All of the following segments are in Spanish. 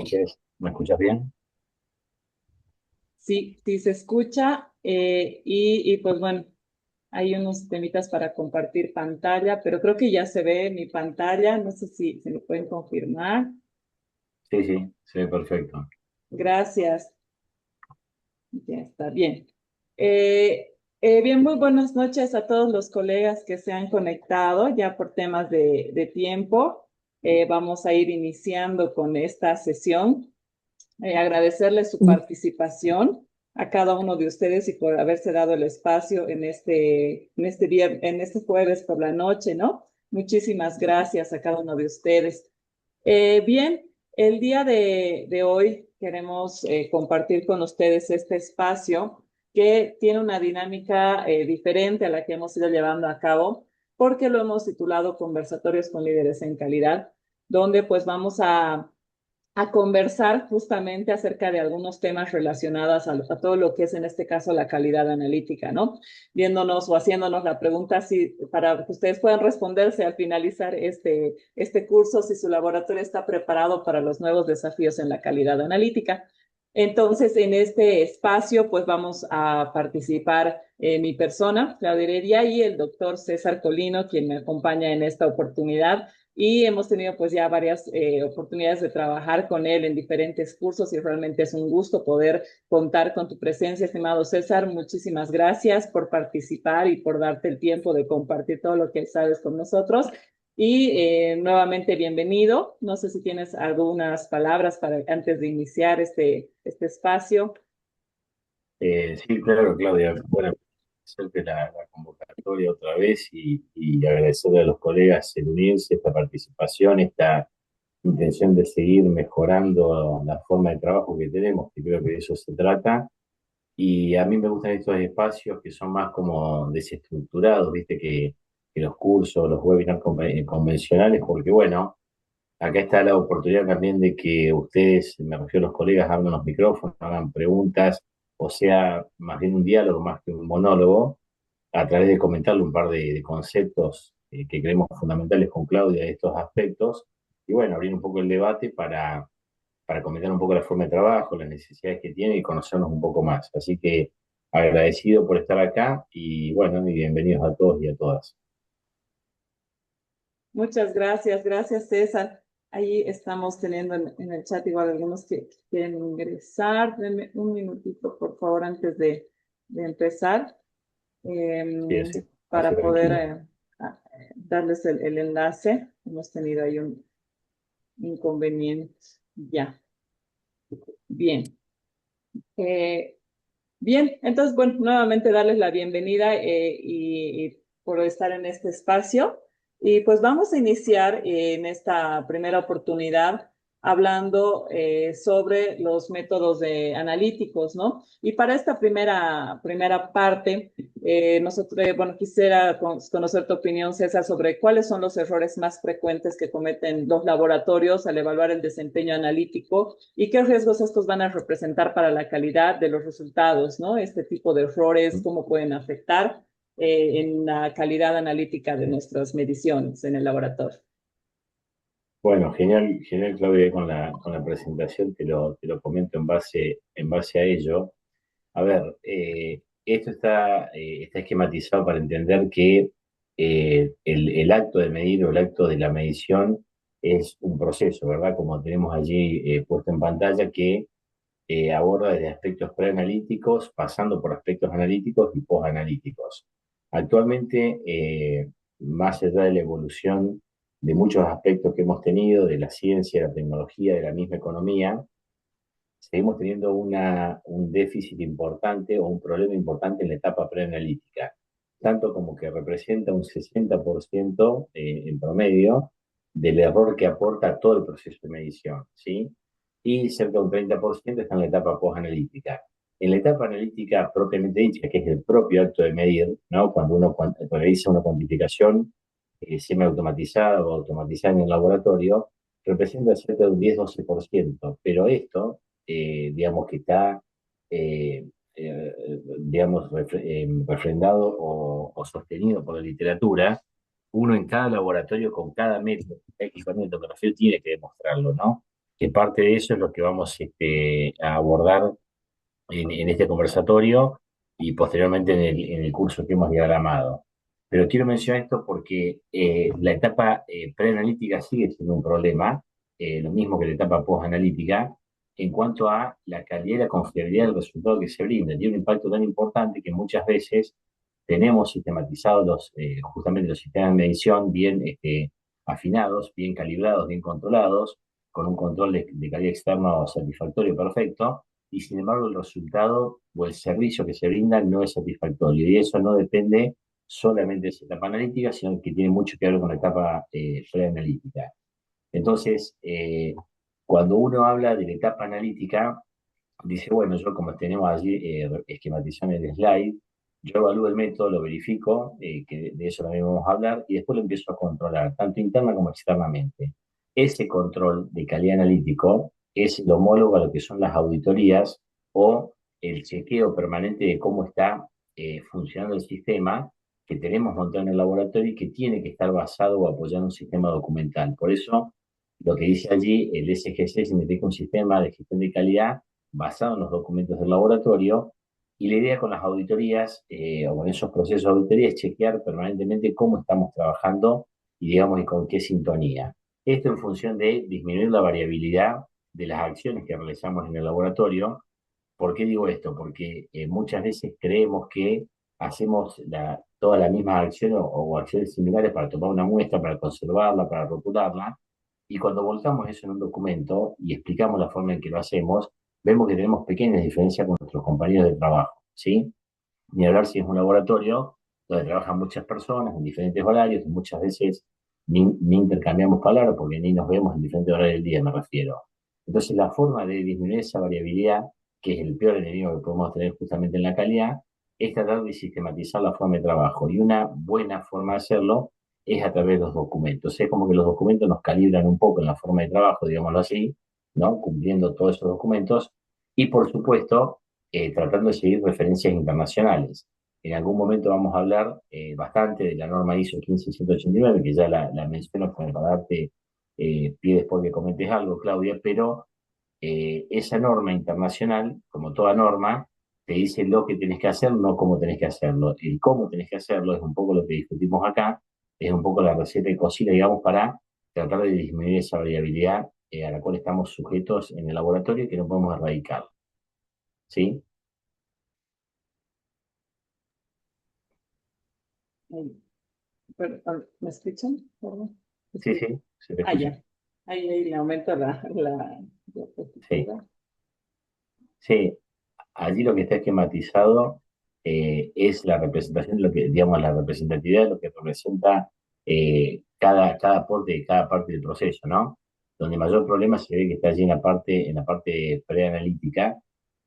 noches. ¿Me escuchas bien? Sí, sí se escucha y pues bueno, hay unos temitas para compartir pantalla, pero creo que ya se ve mi pantalla, no sé si se me pueden confirmar. Sí, sí, se ve perfecto. Gracias, ya está bien. Bien, muy buenas noches a todos los colegas que se han conectado ya por temas de tiempo. Vamos a ir iniciando con esta sesión. Agradecerles su participación a cada uno de ustedes y por haberse dado el espacio en este jueves por la noche, ¿no? Muchísimas gracias a cada uno de ustedes. Bien, el día de hoy queremos compartir con ustedes este espacio que tiene una dinámica diferente a la que hemos ido llevando a cabo, porque lo hemos titulado Conversatorios con líderes en calidad, donde pues vamos a conversar justamente acerca de algunos temas relacionados a todo lo que es en este caso la calidad analítica, ¿no? Viéndonos o haciéndonos la pregunta si, para que ustedes puedan responderse al finalizar este curso, si su laboratorio está preparado para los nuevos desafíos en la calidad analítica. Entonces, en este espacio, pues vamos a participar mi persona, Claudia Heredia, y el doctor César Colino, quien me acompaña en esta oportunidad y hemos tenido pues ya varias oportunidades de trabajar con él en diferentes cursos y realmente es un gusto poder contar con tu presencia, estimado César. Muchísimas gracias por participar y por darte el tiempo de compartir todo lo que sabes con nosotros. Y nuevamente bienvenido. No sé si tienes algunas palabras para antes de iniciar este espacio. Sí, claro, Claudia. Bueno, hacerte la convocatoria otra vez y agradecerle a los colegas el unirse, esta participación, esta intención de seguir mejorando la forma de trabajo que tenemos, que creo que de eso se trata. Y a mí me gustan estos espacios que son más como desestructurados, viste, que los cursos, los webinars convencionales, porque bueno, acá está la oportunidad también de que ustedes, me refiero a los colegas, abran los micrófonos, hagan preguntas, o sea, más bien un diálogo más que un monólogo, a través de comentarle un par de conceptos que creemos fundamentales con Claudia de estos aspectos, y bueno, abrir un poco el debate para comentar un poco la forma de trabajo, las necesidades que tiene y conocernos un poco más. Así que agradecido por estar acá y bueno, y bienvenidos a todos y a todas. Muchas gracias, gracias César. Ahí estamos teniendo en el chat igual algunos que quieren ingresar. Denme un minutito, por favor, antes de empezar, Sí, eh, así para poder tranquilo. darles el enlace. Hemos tenido ahí un inconveniente. Ya, bien. Eh, Bien, entonces, bueno, nuevamente darles la bienvenida y por estar en este espacio. Y pues vamos a iniciar en esta primera oportunidad hablando sobre los métodos analíticos, ¿no? Y para esta primera parte, nosotros, bueno, quisiera conocer tu opinión, César, sobre cuáles son los errores más frecuentes que cometen los laboratorios al evaluar el desempeño analítico y qué riesgos estos van a representar para la calidad de los resultados, ¿no? Este tipo de errores, cómo pueden afectar en la calidad analítica de nuestras mediciones en el laboratorio. Bueno, genial, genial, Claudia, con la presentación te lo comento en base a ello. A ver, esto está esquematizado para entender que el acto de medir o el acto de la medición es un proceso, ¿verdad? Como tenemos allí puesto en pantalla, que aborda desde aspectos preanalíticos, pasando por aspectos analíticos y posanalíticos. Actualmente, más allá de la evolución de muchos aspectos que hemos tenido, de la ciencia, la tecnología, de la misma economía, seguimos teniendo un déficit importante o un problema importante en la etapa preanalítica, tanto como que representa un 60% en promedio del error que aporta todo el proceso de medición, ¿sí? Y cerca de un 30% está en la etapa posanalítica. En la etapa analítica propiamente dicha, que es el propio acto de medir, ¿no? Cuando uno realiza una cuantificación semiautomatizada o automatizada en el laboratorio, representa cerca de un 10-12%, pero esto digamos que está, digamos, refrendado o sostenido por la literatura, uno en cada laboratorio con cada método, equipamiento que refiero tiene que demostrarlo, ¿no? que parte de eso es lo que vamos a abordar en este conversatorio y posteriormente en el curso que hemos diagramado. Pero quiero mencionar esto porque la etapa preanalítica sigue siendo un problema, lo mismo que la etapa postanalítica, en cuanto a la calidad y la confiabilidad del resultado que se brinda. Tiene un impacto tan importante que muchas veces tenemos sistematizados justamente los sistemas de medición bien afinados, bien calibrados, bien controlados, con un control de calidad externo satisfactorio perfecto, y sin embargo el resultado o el servicio que se brinda no es satisfactorio. Y eso no depende solamente de esa etapa analítica, sino que tiene mucho que ver con la etapa preanalítica. Entonces, cuando uno habla de la etapa analítica, dice, bueno, yo como tenemos allí esquematización en el slide, yo evalúo el método, lo verifico, que de eso también vamos a hablar, y después lo empiezo a controlar, tanto interna como externamente. Ese control de calidad analítico es el homólogo a lo que son las auditorías o el chequeo permanente de cómo está funcionando el sistema que tenemos montado en el laboratorio y que tiene que estar basado o apoyando un sistema documental. Por eso, lo que dice allí, el SGC significa un sistema de gestión de calidad basado en los documentos del laboratorio, y la idea con las auditorías o con esos procesos de auditoría es chequear permanentemente cómo estamos trabajando y digamos y con qué sintonía. Esto en función de disminuir la variabilidad de las acciones que realizamos en el laboratorio. ¿Por qué digo esto? Porque muchas veces creemos que hacemos todas las mismas acciones o acciones similares para tomar una muestra, para conservarla, para rotularla, y cuando volcamos eso en un documento y explicamos la forma en que lo hacemos, vemos que tenemos pequeñas diferencias con nuestros compañeros de trabajo, ¿sí? Ni hablar si es un laboratorio donde trabajan muchas personas en diferentes horarios, y muchas veces ni intercambiamos palabras porque ni nos vemos en diferentes horarios del día, me refiero. Entonces, la forma de disminuir esa variabilidad, que es el peor enemigo que podemos tener justamente en la calidad, es tratar de sistematizar la forma de trabajo. Y una buena forma de hacerlo es a través de los documentos. Es como que los documentos nos calibran un poco en la forma de trabajo, digámoslo así, ¿no? Cumpliendo todos esos documentos. Y por supuesto, tratando de seguir referencias internacionales. En algún momento vamos a hablar bastante de la norma ISO 15189, que ya la menciono como para darte pie después que comentes algo, Claudia, pero esa norma internacional, como toda norma, te dice lo que tenés que hacer, no cómo tenés que hacerlo. El cómo tenés que hacerlo es un poco lo que discutimos acá, es un poco la receta de cocina, digamos, para tratar de disminuir esa variabilidad a la cual estamos sujetos en el laboratorio y que no podemos erradicar. ¿Sí? Ahí, ¿me escuchan? Perdón. Es Sí, que- sí, se te Ah, escucha. ya. Ahí le aumento la Sí, diapositiva. sí. Allí lo que está esquematizado es la representación de lo que, digamos, la representatividad de lo que representa cada aporte de cada parte del proceso, ¿no? Donde mayor problema se ve que está allí en la parte preanalítica,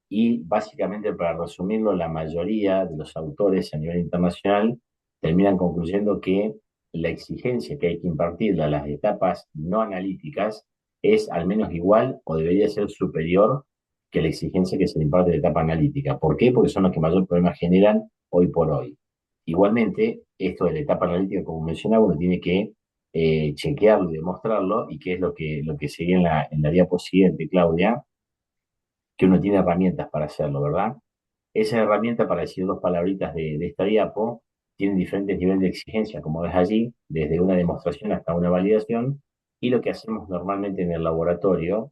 y básicamente, para resumirlo, la mayoría de los autores a nivel internacional terminan concluyendo que la exigencia que hay que impartirle a las etapas no analíticas es al menos igual o debería ser superior que la exigencia que se le imparte a la etapa analítica. ¿Por qué? Porque son los que mayor problema generan hoy por hoy. Igualmente, esto de la etapa analítica, como mencionaba, uno tiene que chequearlo y demostrarlo, y que es lo que sigue en la diapo siguiente, Claudia, que uno tiene herramientas para hacerlo, ¿verdad? Esa herramienta, para decir dos palabritas de esta diapo, tiene diferentes niveles de exigencia, como ves allí, desde una demostración hasta una validación, y lo que hacemos normalmente en el laboratorio,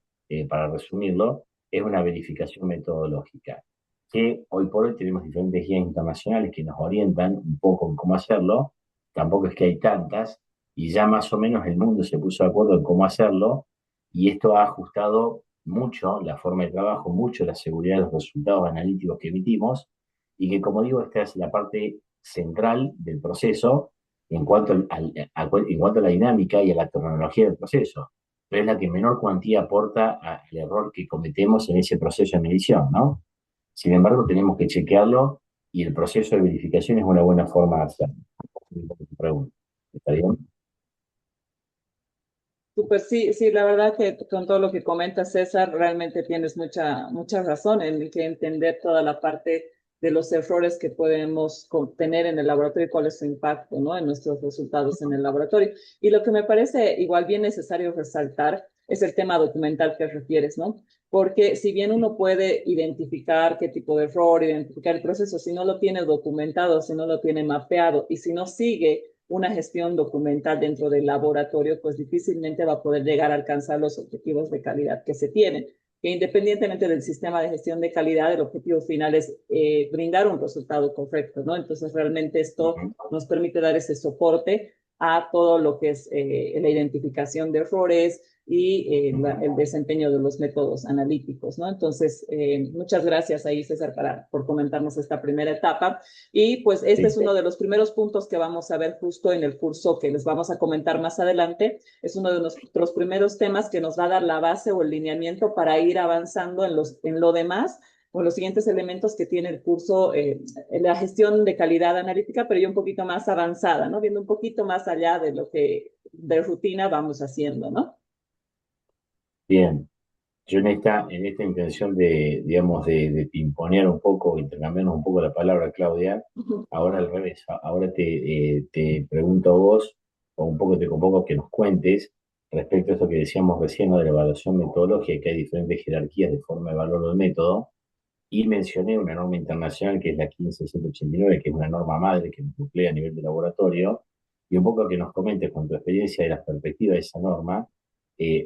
para resumirlo, es una verificación metodológica, que hoy por hoy tenemos diferentes guías internacionales que nos orientan un poco en cómo hacerlo, tampoco es que hay tantas, y ya más o menos el mundo se puso de acuerdo en cómo hacerlo, y esto ha ajustado mucho la forma de trabajo, mucho la seguridad de los resultados analíticos que emitimos, y que, como digo, esta es la parte central del proceso en cuanto, en cuanto a la dinámica y a la terminología del proceso, pero es la que menor cuantía aporta al error que cometemos en ese proceso de medición, ¿no? Sin embargo, tenemos que chequearlo, y el proceso de verificación es una buena forma de hacerlo. Pregunta. ¿Está bien? Súper, sí, sí, la verdad que con todo lo que comenta César, realmente tienes mucha razón en que entender toda la parte de los errores que podemos tener en el laboratorio y cuál es su impacto, ¿no? En nuestros resultados en el laboratorio. Y lo que me parece igual bien necesario resaltar es el tema documental que refieres, ¿no? Porque si bien uno puede identificar qué tipo de error, identificar el proceso, si no lo tiene documentado, si no lo tiene mapeado y si no sigue una gestión documental dentro del laboratorio, pues difícilmente va a poder llegar a alcanzar los objetivos de calidad que se tienen. Que independientemente del sistema de gestión de calidad, el objetivo final es brindar un resultado correcto, ¿no? Entonces, realmente esto Ujú. nos permite dar ese soporte a todo lo que es la identificación de errores y el desempeño de los métodos analíticos, ¿no? Entonces, muchas gracias ahí, César, por comentarnos esta primera etapa. Y pues este es Sí, uno de los primeros puntos que vamos a ver justo en el curso que les vamos a comentar más adelante. Es uno de nuestros primeros temas que nos va a dar la base o el lineamiento para ir avanzando en lo demás o los siguientes elementos que tiene el curso, la gestión de calidad analítica, pero ya un poquito más avanzada, ¿no? Viendo un poquito más allá de lo que de rutina vamos haciendo, ¿no? bien. Yo en esta intención de, digamos, de pimponear un poco, intercambiarnos un poco la palabra, Claudia, ahora al revés, ahora te pregunto a vos, o un poco te convoco a que nos cuentes respecto a esto que decíamos recién, ¿no? De la evaluación metodológica, que hay diferentes jerarquías de forma de valor del método, y mencioné una norma internacional que es la 15189, que es una norma madre que nos nuclea a nivel de laboratorio, y un poco que nos comentes con tu experiencia y la perspectiva de esa norma,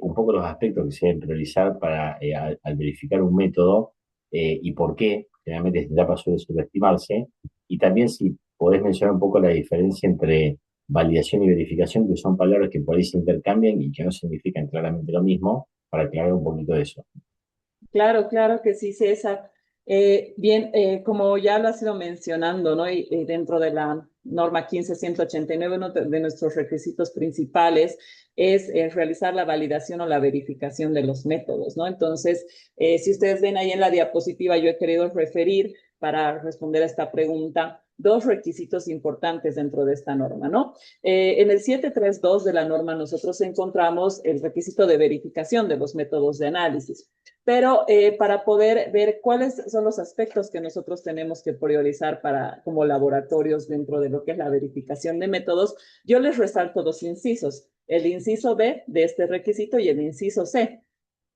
un poco los aspectos que se deben priorizar para, al verificar un método y por qué, generalmente esta etapa suele subestimarse, y también si podés mencionar un poco la diferencia entre validación y verificación, que son palabras que por ahí se intercambian y que no significan claramente lo mismo, para aclarar un poquito de eso. Claro, claro que sí, César. Bien, como ya lo has ido mencionando, ¿no? Y dentro de la norma 15189, uno de nuestros requisitos principales es realizar la validación o la verificación de los métodos, ¿no? Entonces, si ustedes ven ahí en la diapositiva, yo he querido referir para responder a esta pregunta dos requisitos importantes dentro de esta norma, ¿no? En el 732 de la norma nosotros encontramos el requisito de verificación de los métodos de análisis. Pero para poder ver cuáles son los aspectos que nosotros tenemos que priorizar para, como laboratorios dentro de lo que es la verificación de métodos, yo les resalto dos incisos, el inciso B de este requisito y el inciso C.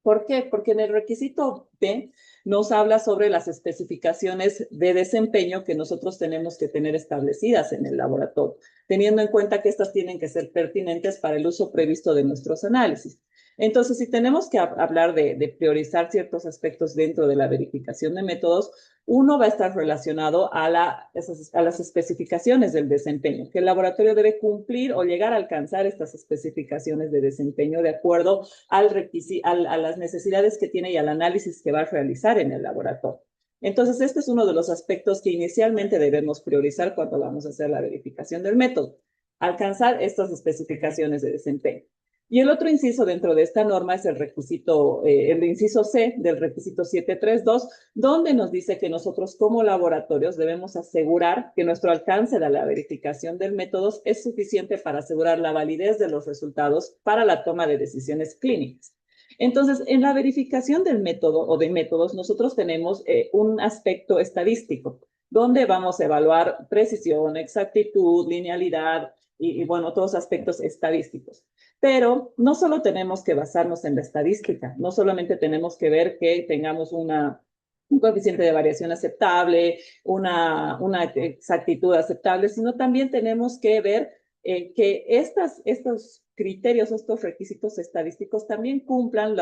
¿Por qué? Porque en el requisito B nos habla sobre las especificaciones de desempeño que nosotros tenemos que tener establecidas en el laboratorio, teniendo en cuenta que estas tienen que ser pertinentes para el uso previsto de nuestros análisis. Entonces, si tenemos que hablar de priorizar ciertos aspectos dentro de la verificación de métodos, uno va a estar relacionado a las especificaciones del desempeño, que el laboratorio debe cumplir o llegar a alcanzar estas especificaciones de desempeño de acuerdo a las necesidades que tiene y al análisis que va a realizar en el laboratorio. Entonces, este es uno de los aspectos que inicialmente debemos priorizar cuando vamos a hacer la verificación del método, alcanzar estas especificaciones de desempeño. Y el otro inciso dentro de esta norma es el inciso C del requisito 732, donde nos dice que nosotros como laboratorios debemos asegurar que nuestro alcance de la verificación del método es suficiente para asegurar la validez de los resultados para la toma de decisiones clínicas. Entonces, en la verificación del método o de métodos, nosotros tenemos un aspecto estadístico, donde vamos a evaluar precisión, exactitud, linealidad bueno, todos aspectos estadísticos. Pero no solo tenemos que basarnos en la estadística, no solamente tenemos que ver que tengamos un coeficiente de variación aceptable, una exactitud aceptable, sino también tenemos que ver que estos criterios, estos requisitos estadísticos también cumplan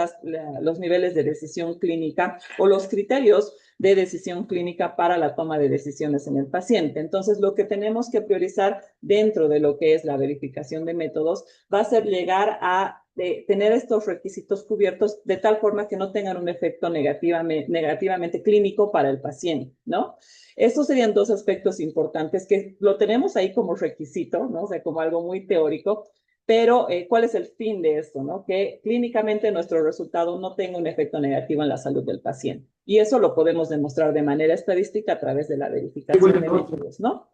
los niveles de decisión clínica o los criterios de decisión clínica para la toma de decisiones en el paciente. Entonces, lo que tenemos que priorizar dentro de lo que es la verificación de métodos va a ser llegar a tener estos requisitos cubiertos de tal forma que no tengan un efecto negativamente clínico para el paciente, ¿no? Estos serían dos aspectos importantes que lo tenemos ahí como requisito, ¿no? O sea, como algo muy teórico, pero ¿cuál es el fin de esto? ¿No? Que clínicamente nuestro resultado no tenga un efecto negativo en la salud del paciente. Y eso lo podemos demostrar de manera estadística a través de la verificación de métodos, ¿no?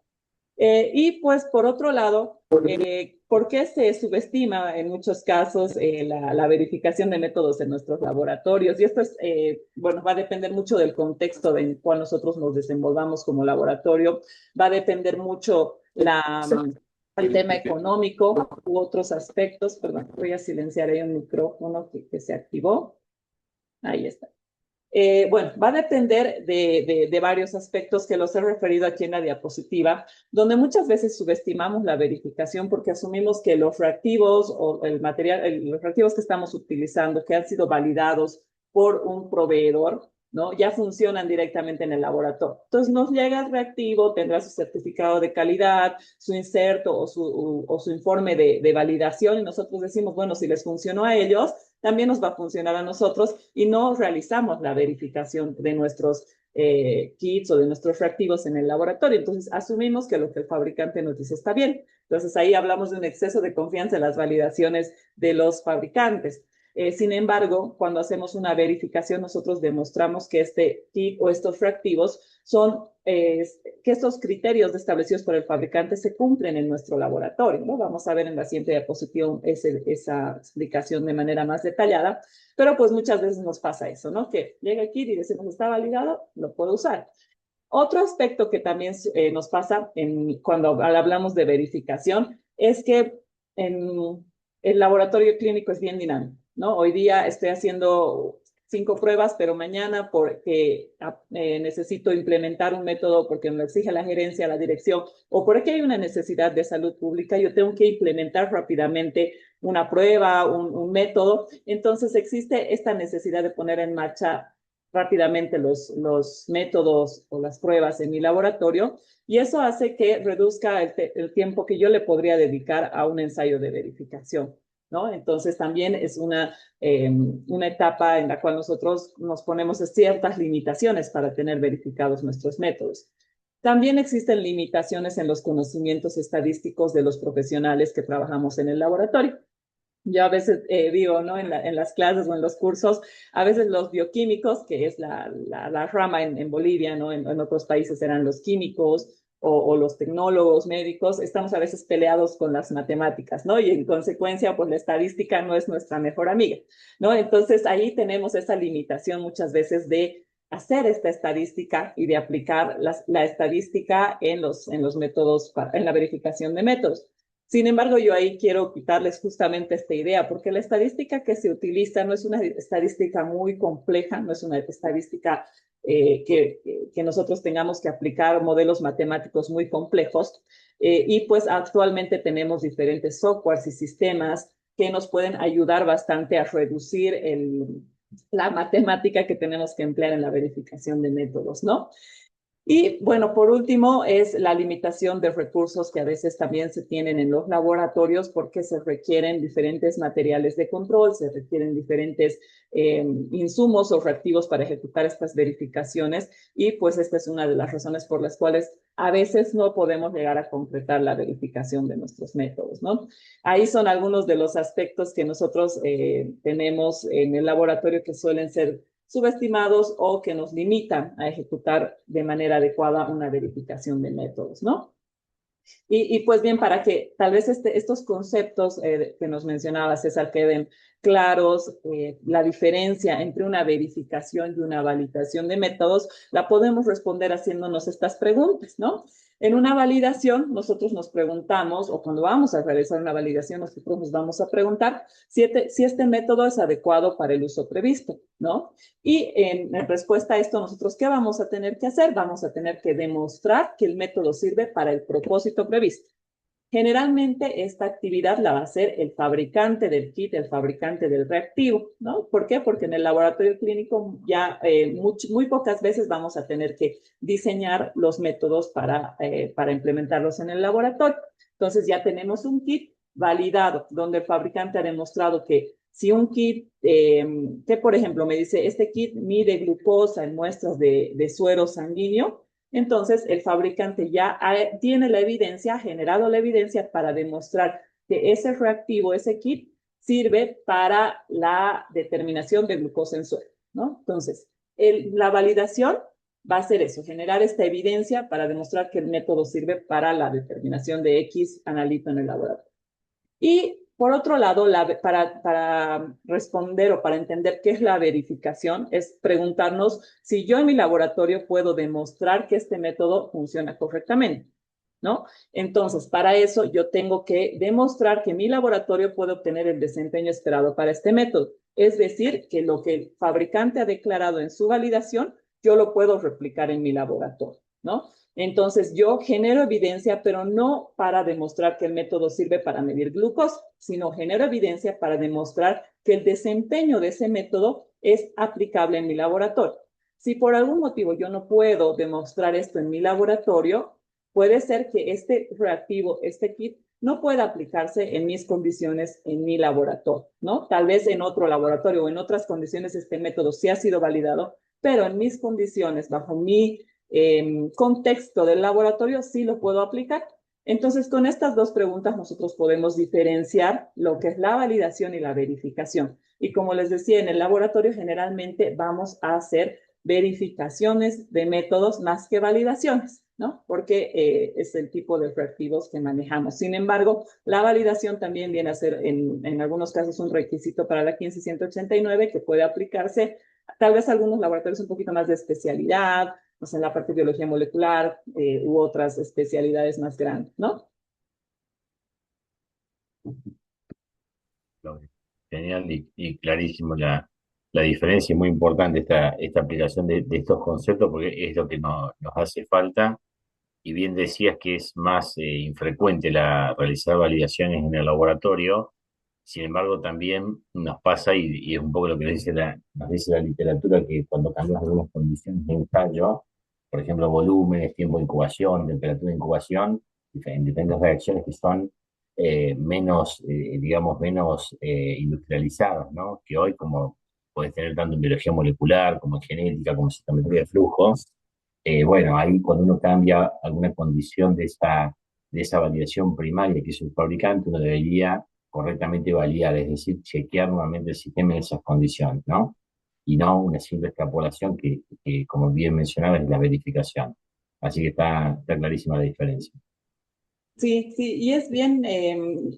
Y pues por otro lado, ¿por qué se subestima en muchos casos la verificación de métodos en nuestros laboratorios? Y esto es, bueno, va a depender mucho del contexto en cual nosotros nos desenvolvamos como laboratorio, va a depender mucho al tema económico u otros aspectos. Perdón, voy a silenciar ahí un micrófono que se activó. Ahí está. Bueno, va a depender de varios aspectos que los he referido aquí en la diapositiva, donde muchas veces subestimamos la verificación porque asumimos que los reactivos o el material, los reactivos que estamos utilizando, que han sido validados por un proveedor, ¿no? Ya funcionan directamente en el laboratorio. Entonces nos llega el reactivo, tendrá su certificado de calidad, su inserto o su informe de validación y nosotros decimos, bueno, si les funcionó a ellos, también nos va a funcionar a nosotros y no realizamos la verificación de nuestros kits o de nuestros reactivos en el laboratorio. Entonces, asumimos que lo que el fabricante nos dice está bien. Entonces, ahí hablamos de un exceso de confianza en las validaciones de los fabricantes. Sin embargo, cuando hacemos una verificación, nosotros demostramos que este kit o estos reactivos son, que estos criterios establecidos por el fabricante se cumplen en nuestro laboratorio, ¿no? Vamos a ver en la siguiente diapositiva esa explicación de manera más detallada, pero pues muchas veces nos pasa eso, ¿no? Que llega aquí y decimos, está validado, lo puedo usar. Otro aspecto que también nos pasa cuando hablamos de verificación es que en, el laboratorio clínico es bien dinámico, ¿no? Hoy día estoy haciendo 5 pruebas, pero mañana porque necesito implementar un método porque me lo exige la gerencia, la dirección, o porque hay una necesidad de salud pública, yo tengo que implementar rápidamente una prueba, un método. Entonces existe esta necesidad de poner en marcha rápidamente los métodos o las pruebas en mi laboratorio y eso hace que reduzca el tiempo que yo le podría dedicar a un ensayo de verificación, ¿no? Entonces también es una etapa en la cual nosotros nos ponemos ciertas limitaciones para tener verificados nuestros métodos. También existen limitaciones en los conocimientos estadísticos de los profesionales que trabajamos en el laboratorio. Yo a veces digo, ¿no? En las clases o en los cursos, a veces los bioquímicos, que es la rama en Bolivia, ¿no? En otros países eran los químicos o los tecnólogos, médicos, estamos a veces peleados con las matemáticas, ¿no? Y en consecuencia, pues la estadística no es nuestra mejor amiga, ¿no? Entonces ahí tenemos esa limitación muchas veces de hacer esta estadística y de aplicar la estadística en los métodos, en la verificación de métodos. Sin embargo, yo ahí quiero quitarles justamente esta idea, porque la estadística que se utiliza no es una estadística muy compleja, no es una estadística que nosotros tengamos que aplicar modelos matemáticos muy complejos. Y pues actualmente tenemos diferentes softwares y sistemas que nos pueden ayudar bastante a reducir la matemática que tenemos que emplear en la verificación de métodos, ¿no? Y bueno, por último, es la limitación de recursos que a veces también se tienen en los laboratorios porque se requieren diferentes materiales de control, se requieren diferentes insumos o reactivos para ejecutar estas verificaciones y pues esta es una de las razones por las cuales a veces no podemos llegar a concretar la verificación de nuestros métodos, ¿no? Ahí son algunos de los aspectos que nosotros tenemos en el laboratorio que suelen ser subestimados o que nos limitan a ejecutar de manera adecuada una verificación de métodos, ¿no? Pues bien, para que tal vez estos conceptos que nos mencionaba César queden claros, la diferencia entre una verificación y una validación de métodos, la podemos responder haciéndonos estas preguntas, ¿no? En una validación, nosotros nos preguntamos, o cuando vamos a realizar una validación, nosotros nos vamos a preguntar si este método es adecuado para el uso previsto, ¿no? Y en respuesta a esto, nosotros, ¿qué vamos a tener que hacer? Vamos a tener que demostrar que el método sirve para el propósito previsto. Generalmente esta actividad la va a hacer el fabricante del kit, el fabricante del reactivo, ¿no? ¿Por qué? Porque en el laboratorio clínico ya muy pocas veces vamos a tener que diseñar los métodos para implementarlos en el laboratorio. Entonces ya tenemos un kit validado, donde el fabricante ha demostrado que si un kit, que por ejemplo me dice, este kit mide glucosa en muestras de suero sanguíneo, entonces el fabricante ya tiene la evidencia, ha generado la evidencia para demostrar que ese reactivo, ese kit, sirve para la determinación de glucosa en suero, ¿no? Entonces, la validación va a ser eso, generar esta evidencia para demostrar que el método sirve para la determinación de X analito en el laboratorio. Y por otro lado, para responder o para entender qué es la verificación, es preguntarnos si yo en mi laboratorio puedo demostrar que este método funciona correctamente. ¿no? Entonces, para eso yo tengo que demostrar que mi laboratorio puede obtener el desempeño esperado para este método. Es decir, que lo que el fabricante ha declarado en su validación, yo lo puedo replicar en mi laboratorio, ¿no? Entonces, yo genero evidencia, pero no para demostrar que el método sirve para medir glucosa, sino genero evidencia para demostrar que el desempeño de ese método es aplicable en mi laboratorio. Si por algún motivo yo no puedo demostrar esto en mi laboratorio, puede ser que este reactivo, este kit, no pueda aplicarse en mis condiciones en mi laboratorio, ¿no? Tal vez en otro laboratorio o en otras condiciones este método sí ha sido validado, pero en mis condiciones, bajo mi contexto del laboratorio, sí lo puedo aplicar. Entonces, con estas dos preguntas nosotros podemos diferenciar lo que es la validación y la verificación. Y como les decía, en el laboratorio generalmente vamos a hacer verificaciones de métodos más que validaciones, ¿no? Porque es el tipo de reactivos que manejamos. Sin embargo, la validación también viene a ser en algunos casos un requisito para la 15189 que puede aplicarse tal vez a algunos laboratorios un poquito más de especialidad, no sé, en la parte de biología molecular u otras especialidades más grandes, ¿no? Genial y clarísimo la diferencia, y muy importante esta aplicación de estos conceptos, porque es lo que nos hace falta. Y bien decías que es más infrecuente realizar validaciones en el laboratorio. Sin embargo, también nos pasa, y es un poco lo que nos dice la literatura, que cuando cambiamos algunas condiciones de ensayo, por ejemplo, volúmenes, tiempo de incubación, temperatura de incubación, diferentes reacciones que son menos, digamos, menos industrializadas, ¿no? Que hoy, como puedes tener tanto en biología molecular, como en genética, como en citometría de flujo, bueno, ahí cuando uno cambia alguna condición de esa validación primaria que es el fabricante, uno debería correctamente validar, es decir, chequear nuevamente el sistema en esas condiciones, ¿no? Y no una simple extrapolación que, como bien mencionaba, es la verificación. Así que está clarísima la diferencia. Sí, sí, y es bien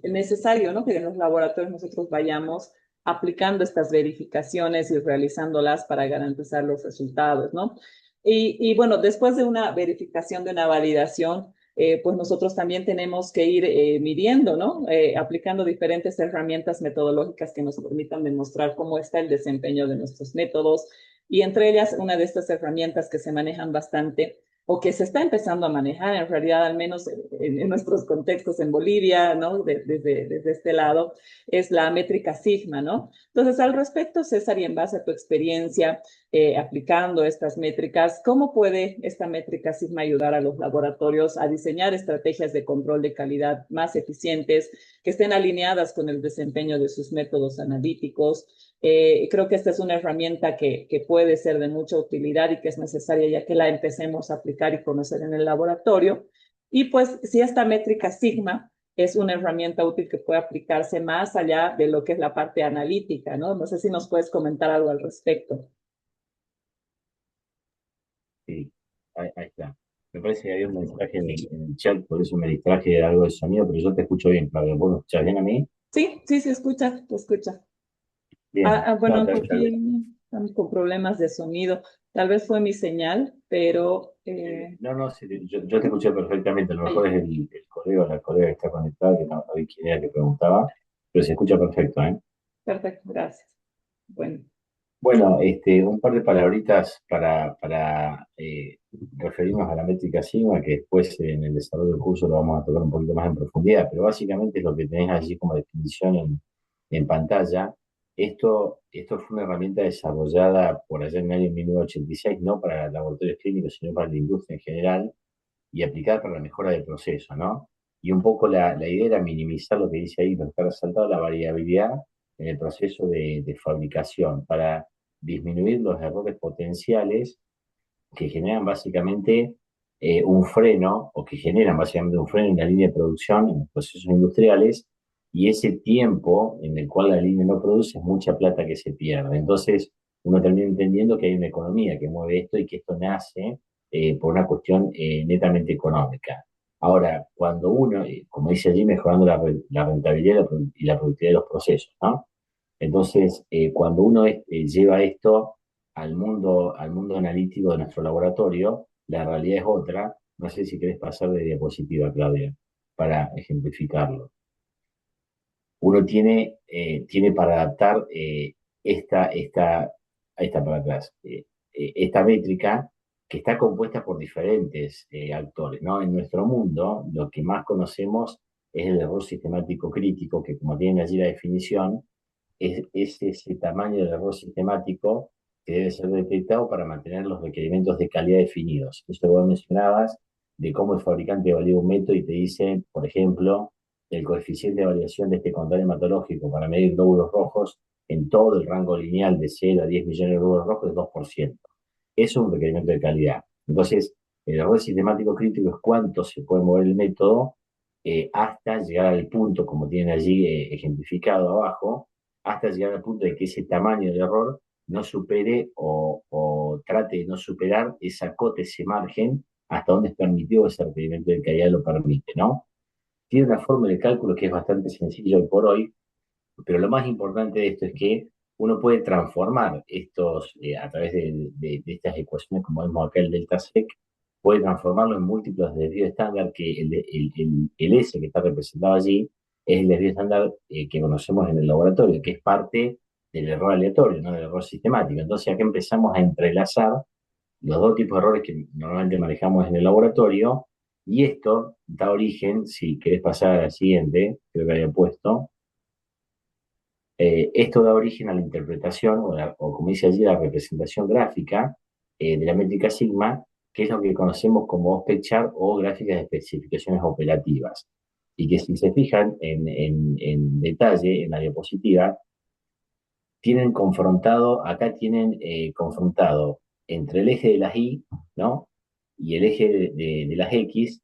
necesario, ¿no? Que en los laboratorios nosotros vayamos aplicando estas verificaciones y realizándolas para garantizar los resultados, ¿no? Y bueno, después de una verificación, de una validación, pues nosotros también tenemos que ir midiendo, ¿no? Aplicando diferentes herramientas metodológicas que nos permitan demostrar cómo está el desempeño de nuestros métodos. Y entre ellas, una de estas herramientas que se manejan bastante o que se está empezando a manejar en realidad, al menos en nuestros contextos en Bolivia, ¿no? Desde este lado, es la métrica sigma, ¿no? Entonces, al respecto, César, y en base a tu experiencia aplicando estas métricas, ¿cómo puede esta métrica sigma ayudar a los laboratorios a diseñar estrategias de control de calidad más eficientes, que estén alineadas con el desempeño de sus métodos analíticos? Creo que esta es una herramienta que puede ser de mucha utilidad y que es necesaria ya que la empecemos a aplicar y conocer en el laboratorio. Y pues si esta métrica sigma es una herramienta útil que puede aplicarse más allá de lo que es la parte analítica, ¿no? No sé si nos puedes comentar algo al respecto. Sí, ahí está. Me parece que había un mensaje en el chat, por eso me distraje de algo de sonido, pero yo te escucho bien, Claudio. ¿Vos me escuchás bien a mí? Sí, sí, se escucha, se escucha. Bien. Bueno, No, aunque aquí estamos con problemas de sonido. Tal vez fue mi señal, pero no, sí, yo te escuché perfectamente. A lo mejor ahí, es el colega o la colega que está conectada, que no vi quién era que preguntaba, pero se escucha perfecto, ¿eh? perfecto, gracias. Bueno, Bueno, un par de palabritas para referirnos a la métrica sigma, que después en el desarrollo del curso lo vamos a tocar un poquito más en profundidad, pero básicamente es lo que tenés allí como definición en pantalla. Esto fue una herramienta desarrollada por allá en el año 1986, no para laboratorios clínicos, sino para la industria en general, y aplicada para la mejora del proceso, ¿no? Y un poco la idea era minimizar lo que dice ahí, lo que está resaltado, la variabilidad en el proceso de fabricación, para disminuir los errores potenciales que generan básicamente un freno, o que generan básicamente un freno en la línea de producción, en los procesos industriales, y ese tiempo en el cual la línea no produce es mucha plata que se pierde. Entonces, uno termina entendiendo que hay una economía que mueve esto y que esto nace por una cuestión netamente económica. Ahora, cuando uno, como dice allí, mejorando la rentabilidad y la productividad de los procesos, ¿no? Entonces, cuando uno lleva esto al mundo analítico de nuestro laboratorio, la realidad es otra, No sé si querés pasar de diapositiva, Claudia, para ejemplificarlo. Uno tiene para adaptar ahí está para atrás, esta métrica que está compuesta por diferentes actores, ¿no? En nuestro mundo, lo que más conocemos es el error sistemático crítico, que como tiene allí la definición, es ese tamaño del error sistemático que debe ser detectado para mantener los requerimientos de calidad definidos. Eso que vos mencionabas de cómo el fabricante evalúa un método y te dice, por ejemplo, el coeficiente de variación de este control hematológico para medir glóbulos rojos en todo el rango lineal de 0 a 10 millones de glóbulos rojos es 2%. Eso es un requerimiento de calidad. Entonces, el error sistemático crítico es cuánto se puede mover el método hasta llegar al punto, como tienen allí ejemplificado abajo, hasta llegar al punto de que ese tamaño de error no supere o trate de no superar esa cota, ese margen, hasta donde es permitido ese requerimiento de calidad lo permite, ¿no? Tiene una forma de cálculo que es bastante sencilla hoy por hoy, pero lo más importante de esto es que uno puede transformar estos, a través de estas ecuaciones, como vemos acá el delta sec, puede transformarlo en múltiplos de desvío estándar, que el S que está representado allí es el desvío estándar que conocemos en el laboratorio, que es parte del error aleatorio, no del error sistemático. Entonces acá empezamos a entrelazar los dos tipos de errores que normalmente manejamos en el laboratorio, y esto da origen, si querés pasar al siguiente, creo que había puesto, esto da origen a la interpretación, o como dice allí, la representación gráfica de la métrica sigma, que es lo que conocemos como OSPECHART o gráficas de especificaciones operativas. Y que si se fijan en detalle en la diapositiva, tienen confrontado, acá tienen confrontado entre el eje de las Y, ¿no? Y el eje de las X,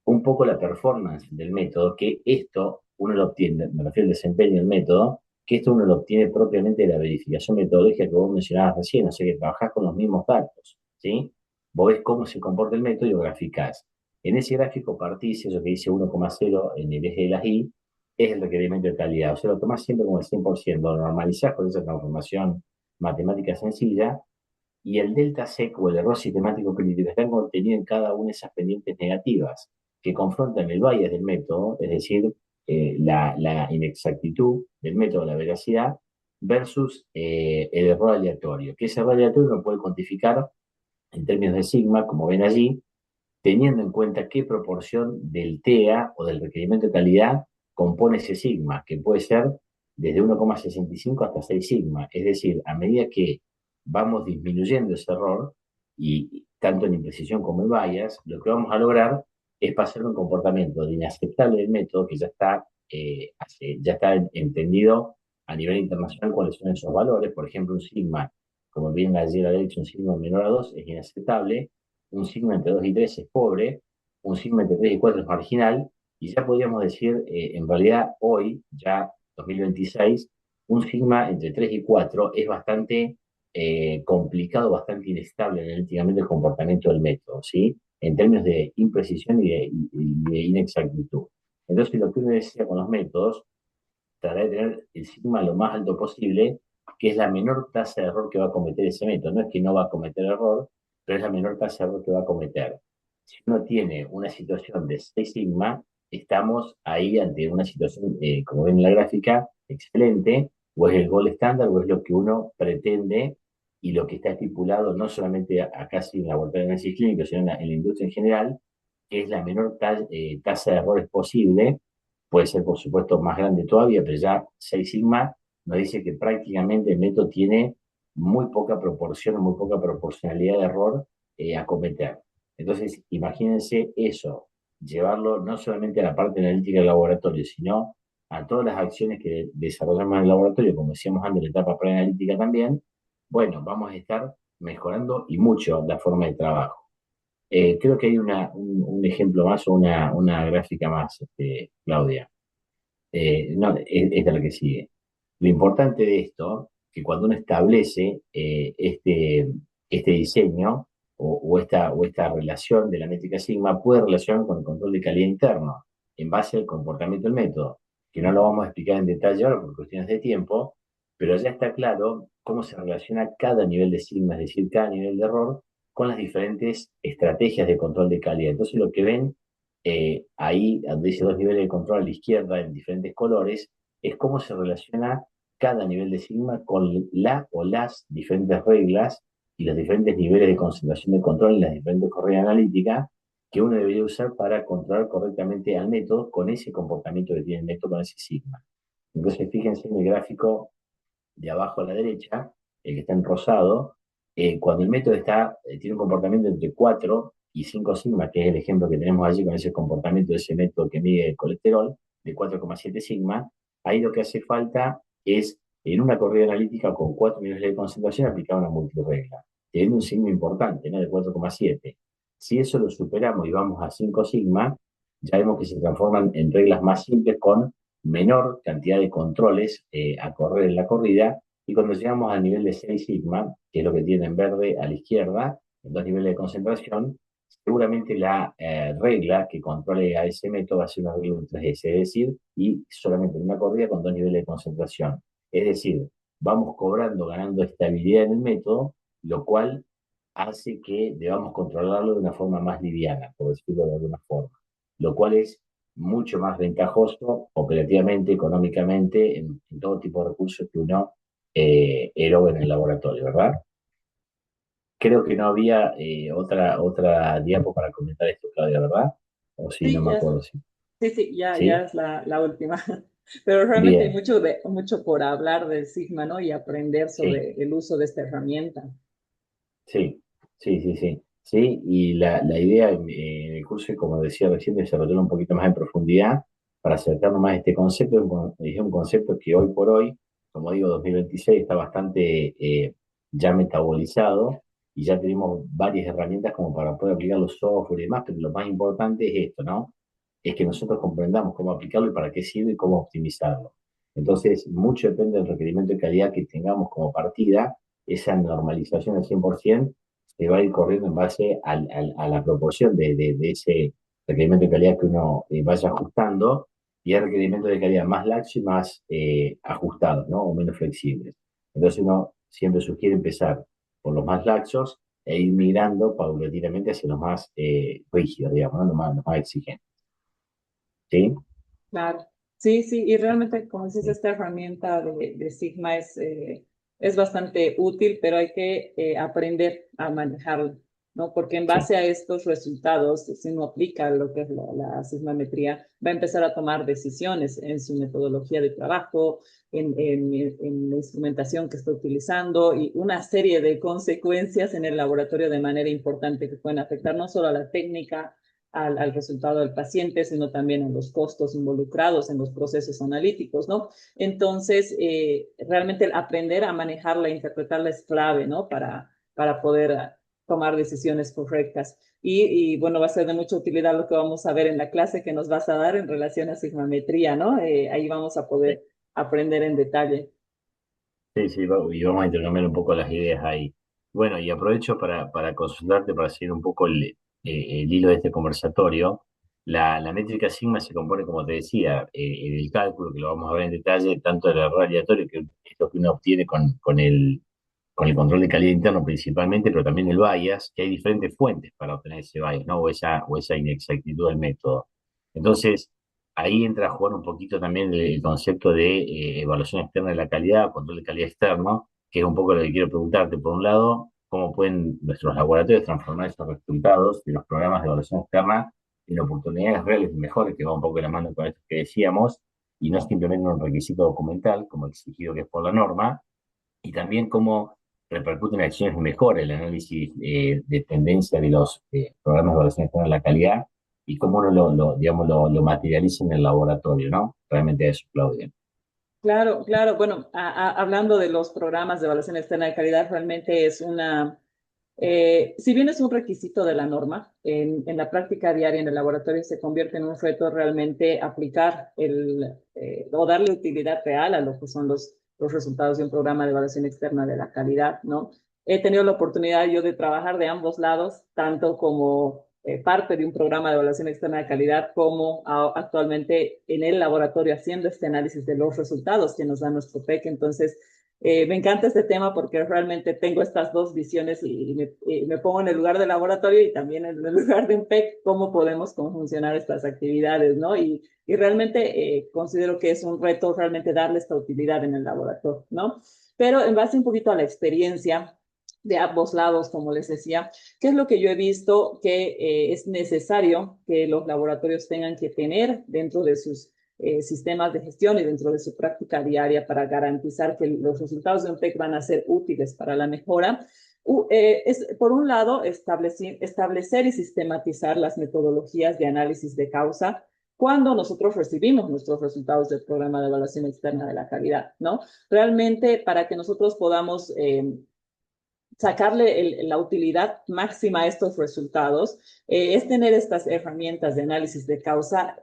un poco la performance del método, que esto uno lo obtiene, me refiero al desempeño del método, que esto uno lo obtiene propiamente de la verificación metodológica que vos mencionabas recién, o sea que trabajás con los mismos datos, ¿sí? Vos ves cómo se comporta el método y lo graficás. En ese gráfico partís, eso que dice 1,0 en el eje de las Y, es el requerimiento de calidad, o sea, lo tomás siempre como el 100%, lo normalizás con esa transformación matemática sencilla, y el delta sec o el error sistemático crítico está contenido en cada una de esas pendientes negativas que confrontan el bias del método, es decir, la inexactitud del método, la veracidad, versus el error aleatorio, que ese error aleatorio uno puede cuantificar en términos de sigma, como ven allí, teniendo en cuenta qué proporción del TEA o del requerimiento de calidad compone ese sigma, que puede ser desde 1,65 hasta 6 sigma. Es decir, a medida que vamos disminuyendo ese error, y tanto en imprecisión como en bias, lo que vamos a lograr es pasar un comportamiento de inaceptable del método que ya está entendido a nivel internacional cuáles son esos valores. Por ejemplo, un sigma, como bien ayer ha dicho, un sigma menor a 2 es inaceptable, un sigma entre 2 y 3 es pobre, un sigma entre 3 y 4 es marginal, y ya podríamos decir, en realidad hoy, ya 2026, un sigma entre 3 y 4 es bastante complicado, bastante inestable analíticamente el comportamiento del método, ¿sí? En términos de imprecisión y de inexactitud. Entonces, lo que uno decía con los métodos, tratar de tener el sigma lo más alto posible, que es la menor tasa de error que va a cometer ese método. No es que no va a cometer error, pero es la menor tasa de error que va a cometer. Si uno tiene una situación de 6 sigma, estamos ahí ante una situación, como ven en la gráfica, excelente, o es el gol estándar, o es lo que uno pretende y lo que está estipulado no solamente acá en la laboratorio de análisis clínico, sino en la industria en general, que es la menor tasa de errores posible. Puede ser, por supuesto, más grande todavía, pero ya 6 sigma nos dice que prácticamente el método tiene muy poca proporción, muy poca proporcionalidad de error a cometer. Entonces, imagínense eso, llevarlo no solamente a la parte analítica del laboratorio, sino a todas las acciones que desarrollamos en el laboratorio, como decíamos antes, la etapa preanalítica también. Bueno, vamos a estar mejorando y mucho la forma de trabajo. Creo que hay un ejemplo más o una gráfica más, Claudia. No, esta es la que sigue. Lo importante de esto, que cuando uno establece este diseño o esta relación de la métrica sigma, puede relacionar con el control de calidad interno en base al comportamiento del método, que no lo vamos a explicar en detalle ahora por cuestiones de tiempo, pero ya está claro cómo se relaciona cada nivel de sigma, es decir, cada nivel de error, con las diferentes estrategias de control de calidad. Entonces lo que ven ahí, donde dice dos niveles de control a la izquierda en diferentes colores, es cómo se relaciona cada nivel de sigma con la o las diferentes reglas y los diferentes niveles de concentración de control en las diferentes corrientes analíticas que uno debería usar para controlar correctamente al método con ese comportamiento que tiene el método con ese sigma. Entonces, fíjense en el gráfico de abajo a la derecha, el que está en rosado, cuando el método tiene un comportamiento entre 4 y 5 sigma, que es el ejemplo que tenemos allí con ese comportamiento de ese método que mide el colesterol, de 4,7 sigma, ahí lo que hace falta es, en una corrida analítica con 4 niveles de concentración, aplicar una multirregla, teniendo un sigma importante, ¿no? De 4,7. Si eso lo superamos y vamos a 5 sigma, ya vemos que se transforman en reglas más simples con menor cantidad de controles a correr en la corrida, y cuando llegamos al nivel de 6 sigma, que es lo que tiene en verde a la izquierda, en dos niveles de concentración, seguramente la regla que controle a ese método va a ser una regla de 3S, es decir, y solamente en una corrida con dos niveles de concentración. Es decir, vamos cobrando, ganando estabilidad en el método, lo cual hace que debamos controlarlo de una forma más liviana, por decirlo de alguna forma, lo cual es mucho más ventajoso operativamente, económicamente, en todo tipo de recursos que uno eroga en el laboratorio, ¿verdad? Creo que no había otra diapo para comentar esto, Claudia, ¿verdad? O sí, no Sí, me ya, acuerdo. Sí, sí, ya ¿sí? es la última. Pero realmente hay Bien, mucho por hablar del Sigma, ¿no? Y aprender sí. sobre el uso de esta herramienta. Sí, sí, sí, sí. Sí, y la idea en el curso, como decía recién, desarrollarlo un poquito más en profundidad para acercarnos más a este concepto. Es un concepto que hoy por hoy, como digo, 2026 está bastante ya metabolizado y ya tenemos varias herramientas como para poder aplicar los software y demás, pero lo más importante es esto, ¿no? Es que nosotros comprendamos cómo aplicarlo y para qué sirve y cómo optimizarlo. Entonces, mucho depende del requerimiento de calidad que tengamos como partida. Esa normalización al 100% se va a ir corriendo en base a la proporción de ese requerimiento de calidad que uno vaya ajustando, y hay requerimientos de calidad más laxos y más ajustados, ¿no? O menos flexibles. Entonces uno siempre sugiere empezar por los más laxos e ir migrando paulatinamente hacia los más rígidos, digamos, ¿no? Los más exigentes. ¿Sí? Claro. Sí, sí, y realmente, como dices, Sí, esta herramienta de Sigma es bastante útil, pero hay que aprender a manejarla, ¿no? Porque en sí, base a estos resultados, si uno aplica lo que es la sigmametría, va a empezar a tomar decisiones en su metodología de trabajo, en la instrumentación que está utilizando y una serie de consecuencias en el laboratorio de manera importante que pueden afectar no solo a la técnica, al resultado del paciente, sino también en los costos involucrados en los procesos analíticos, ¿no? Entonces, realmente el aprender a manejarla, e interpretarla es clave, ¿no? Para poder tomar decisiones correctas. Bueno, va a ser de mucha utilidad lo que vamos a ver en la clase que nos vas a dar en relación a sigmametría, ¿no? Ahí vamos a sí. poder aprender en detalle. Sí, sí, y vamos a intercambiar un poco las ideas ahí. Bueno, y aprovecho para consultarte, para seguir un poco el hilo de este conversatorio. La métrica sigma se compone, como te decía, en el cálculo, que lo vamos a ver en detalle, tanto del error aleatorio, que es lo que uno obtiene con el control de calidad interno principalmente, pero también el bias, que hay diferentes fuentes para obtener ese bias, ¿no? O esa inexactitud del método. Entonces, ahí entra a jugar un poquito también el concepto de evaluación externa de la calidad, control de calidad externo, que es un poco lo que quiero preguntarte. Por un lado, ¿cómo pueden nuestros laboratorios transformar esos resultados de los programas de evaluación externa en oportunidades reales y mejores, que va un poco de la mano con esto que decíamos, y no simplemente un requisito documental, como exigido que es por la norma? Y también cómo repercute en acciones de mejora el análisis de tendencia de los programas de evaluación externa de la calidad, y cómo uno digamos, lo materializa en el laboratorio, ¿no? Realmente eso, Claudia. Claro, claro. Bueno, hablando de los programas de evaluación externa de calidad, realmente es si bien es un requisito de la norma, en la práctica diaria en el laboratorio se convierte en un reto realmente aplicar o darle utilidad real a lo que son los resultados de un programa de evaluación externa de la calidad, ¿no? He tenido la oportunidad yo de trabajar de ambos lados, tanto como parte de un programa de evaluación externa de calidad, como actualmente en el laboratorio haciendo este análisis de los resultados que nos da nuestro PEC. Entonces, Me encanta este tema porque realmente tengo estas dos visiones y me pongo en el lugar del laboratorio y también en el lugar de un PEC, cómo podemos conjuncionar estas actividades, ¿no? Y realmente considero que es un reto realmente darle esta utilidad en el laboratorio, ¿no? Pero en base un poquito a la experiencia de ambos lados, como les decía, ¿qué es lo que yo he visto que es necesario que los laboratorios tengan que tener dentro de sus sistemas de gestión y dentro de su práctica diaria para garantizar que los resultados de un PEC van a ser útiles para la mejora? Es, por un lado, establecer y sistematizar las metodologías de análisis de causa cuando nosotros recibimos nuestros resultados del programa de evaluación externa de la calidad, ¿no? Realmente, para que nosotros podamos sacarle la utilidad máxima a estos resultados, es tener estas herramientas de análisis de causa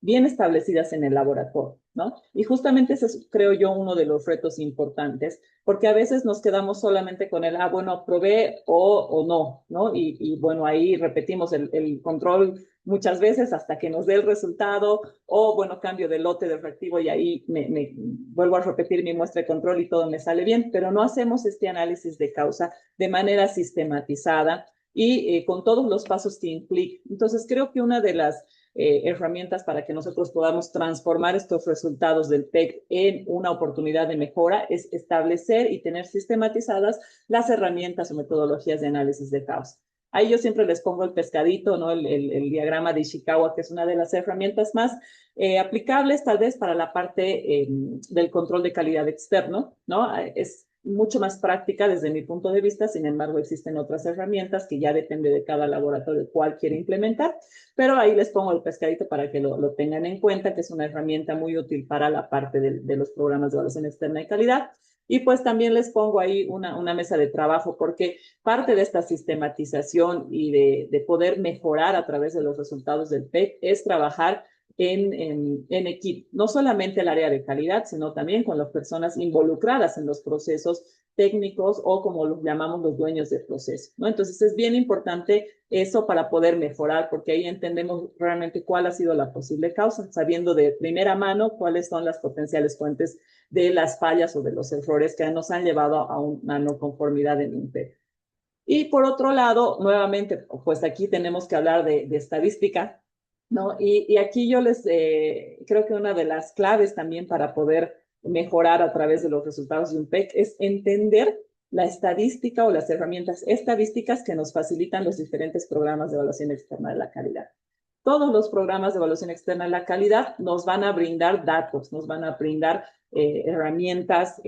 bien establecidas en el laboratorio, ¿no? Y justamente ese es, creo yo, uno de los retos importantes, porque a veces nos quedamos solamente con el, bueno, probé o no, ¿no? Bueno, ahí repetimos el control muchas veces hasta que nos dé el resultado, o bueno, cambio de lote del reactivo y ahí me vuelvo a repetir mi muestra de control y todo me sale bien, pero no hacemos este análisis de causa de manera sistematizada y con todos los pasos que implica. Entonces, creo que una de las herramientas para que nosotros podamos transformar estos resultados del PEC en una oportunidad de mejora es establecer y tener sistematizadas las herramientas o metodologías de análisis de causa. Ahí yo siempre les pongo el pescadito, ¿no? El diagrama de Ishikawa, que es una de las herramientas más aplicables tal vez para la parte del control de calidad externo, ¿no? Es mucho más práctica desde mi punto de vista, sin embargo existen otras herramientas que ya depende de cada laboratorio cuál quiere implementar, pero ahí les pongo el pescadito para que lo tengan en cuenta, que es una herramienta muy útil para la parte de los programas de evaluación externa de calidad. Y pues también les pongo ahí una mesa de trabajo, porque parte de esta sistematización y de poder mejorar a través de los resultados del PEC es trabajar en equipo, no solamente el área de calidad, sino también con las personas involucradas en los procesos técnicos o como los llamamos los dueños del proceso, ¿no? Entonces es bien importante eso para poder mejorar, porque ahí entendemos realmente cuál ha sido la posible causa, sabiendo de primera mano cuáles son las potenciales fuentes de las fallas o de los errores que nos han llevado a una no conformidad en un PEC. Y por otro lado, nuevamente, pues aquí tenemos que hablar de estadística, ¿no? Y aquí yo les creo que una de las claves también para poder mejorar a través de los resultados de un PEC es entender la estadística o las herramientas estadísticas que nos facilitan los diferentes programas de evaluación externa de la calidad. Todos los programas de evaluación externa de la calidad nos van a brindar datos, nos van a brindar herramientas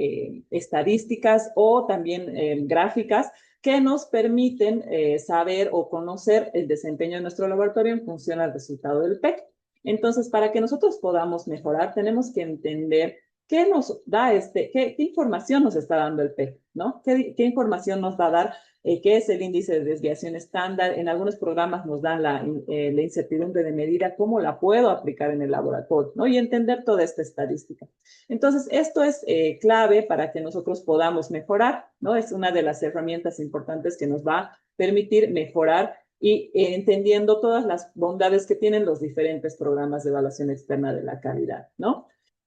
estadísticas o también gráficas que nos permiten saber o conocer el desempeño de nuestro laboratorio en función al resultado del PEC. Entonces, para que nosotros podamos mejorar, tenemos que entender qué nos da qué información nos está dando el PEC, ¿no? ¿Qué información nos va a dar? ¿Qué es el índice de desviación estándar? En algunos programas nos dan la incertidumbre de medida, cómo la puedo aplicar en el laboratorio, ¿no? Y entender toda esta estadística. Entonces, esto es clave para que nosotros podamos mejorar, ¿no? Es una de las herramientas importantes que nos va a permitir mejorar y entendiendo todas las bondades que tienen los diferentes programas de evaluación externa de la calidad, ¿no?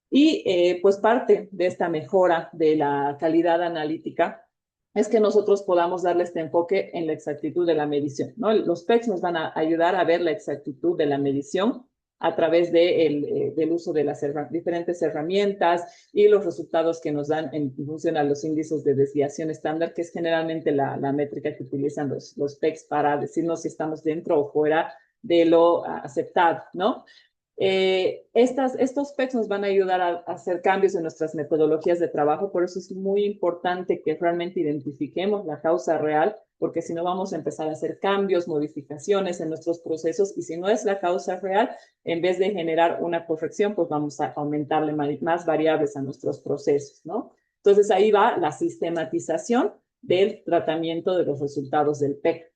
Y pues parte de esta mejora de la calidad analítica es que nosotros podamos darle este enfoque en la exactitud de la medición, ¿no? Los PECs nos van a ayudar a ver la exactitud de la medición a través del uso de las diferentes herramientas y los resultados que nos dan en función a los índices de desviación estándar, que es generalmente la métrica que utilizan los PECs para decirnos si estamos dentro o fuera de lo aceptado, ¿no? Estos PECs nos van a ayudar a hacer cambios en nuestras metodologías de trabajo, por eso es muy importante que realmente identifiquemos la causa real, porque si no vamos a empezar a hacer cambios, modificaciones en nuestros procesos, y si no es la causa real, en vez de generar una corrección, pues vamos a aumentarle más variables a nuestros procesos, ¿no? Entonces ahí va la sistematización del tratamiento de los resultados del PEC.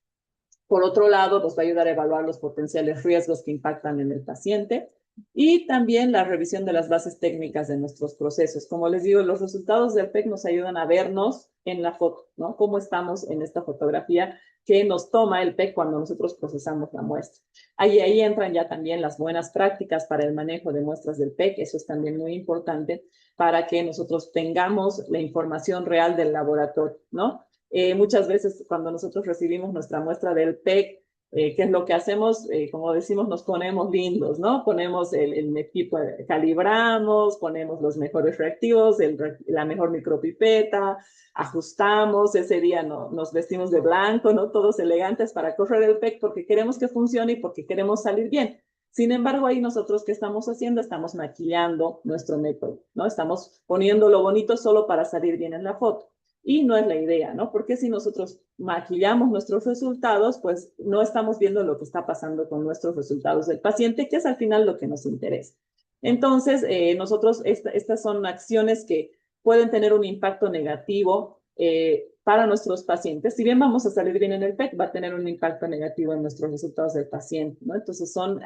Por otro lado, nos va a ayudar a evaluar los potenciales riesgos que impactan en el paciente. Y también la revisión de las bases técnicas de nuestros procesos. Como les digo, los resultados del PEC nos ayudan a vernos en la foto, ¿no? Cómo estamos en esta fotografía que nos toma el PEC cuando nosotros procesamos la muestra. Ahí entran ya también las buenas prácticas para el manejo de muestras del PEC. Eso es también muy importante para que nosotros tengamos la información real del laboratorio, ¿no? Muchas veces cuando nosotros recibimos nuestra muestra del PEC, ¿qué es lo que hacemos? Como decimos, nos ponemos lindos, ¿no? Ponemos el equipo, calibramos, ponemos los mejores reactivos, la mejor micropipeta, ajustamos, ese día nos vestimos de blanco, ¿no? Todos elegantes para correr el PEC porque queremos que funcione y porque queremos salir bien. Sin embargo, ahí nosotros, ¿qué estamos haciendo? Estamos maquillando nuestro método, ¿no? Estamos poniéndolo bonito solo para salir bien en la foto. Y no es la idea, ¿no? Porque si nosotros maquillamos nuestros resultados, pues no estamos viendo lo que está pasando con nuestros resultados del paciente, que es al final lo que nos interesa. Entonces, nosotros, estas son acciones que pueden tener un impacto negativo para nuestros pacientes. Si bien vamos a salir bien en el PET, va a tener un impacto negativo en nuestros resultados del paciente, ¿no? Entonces, son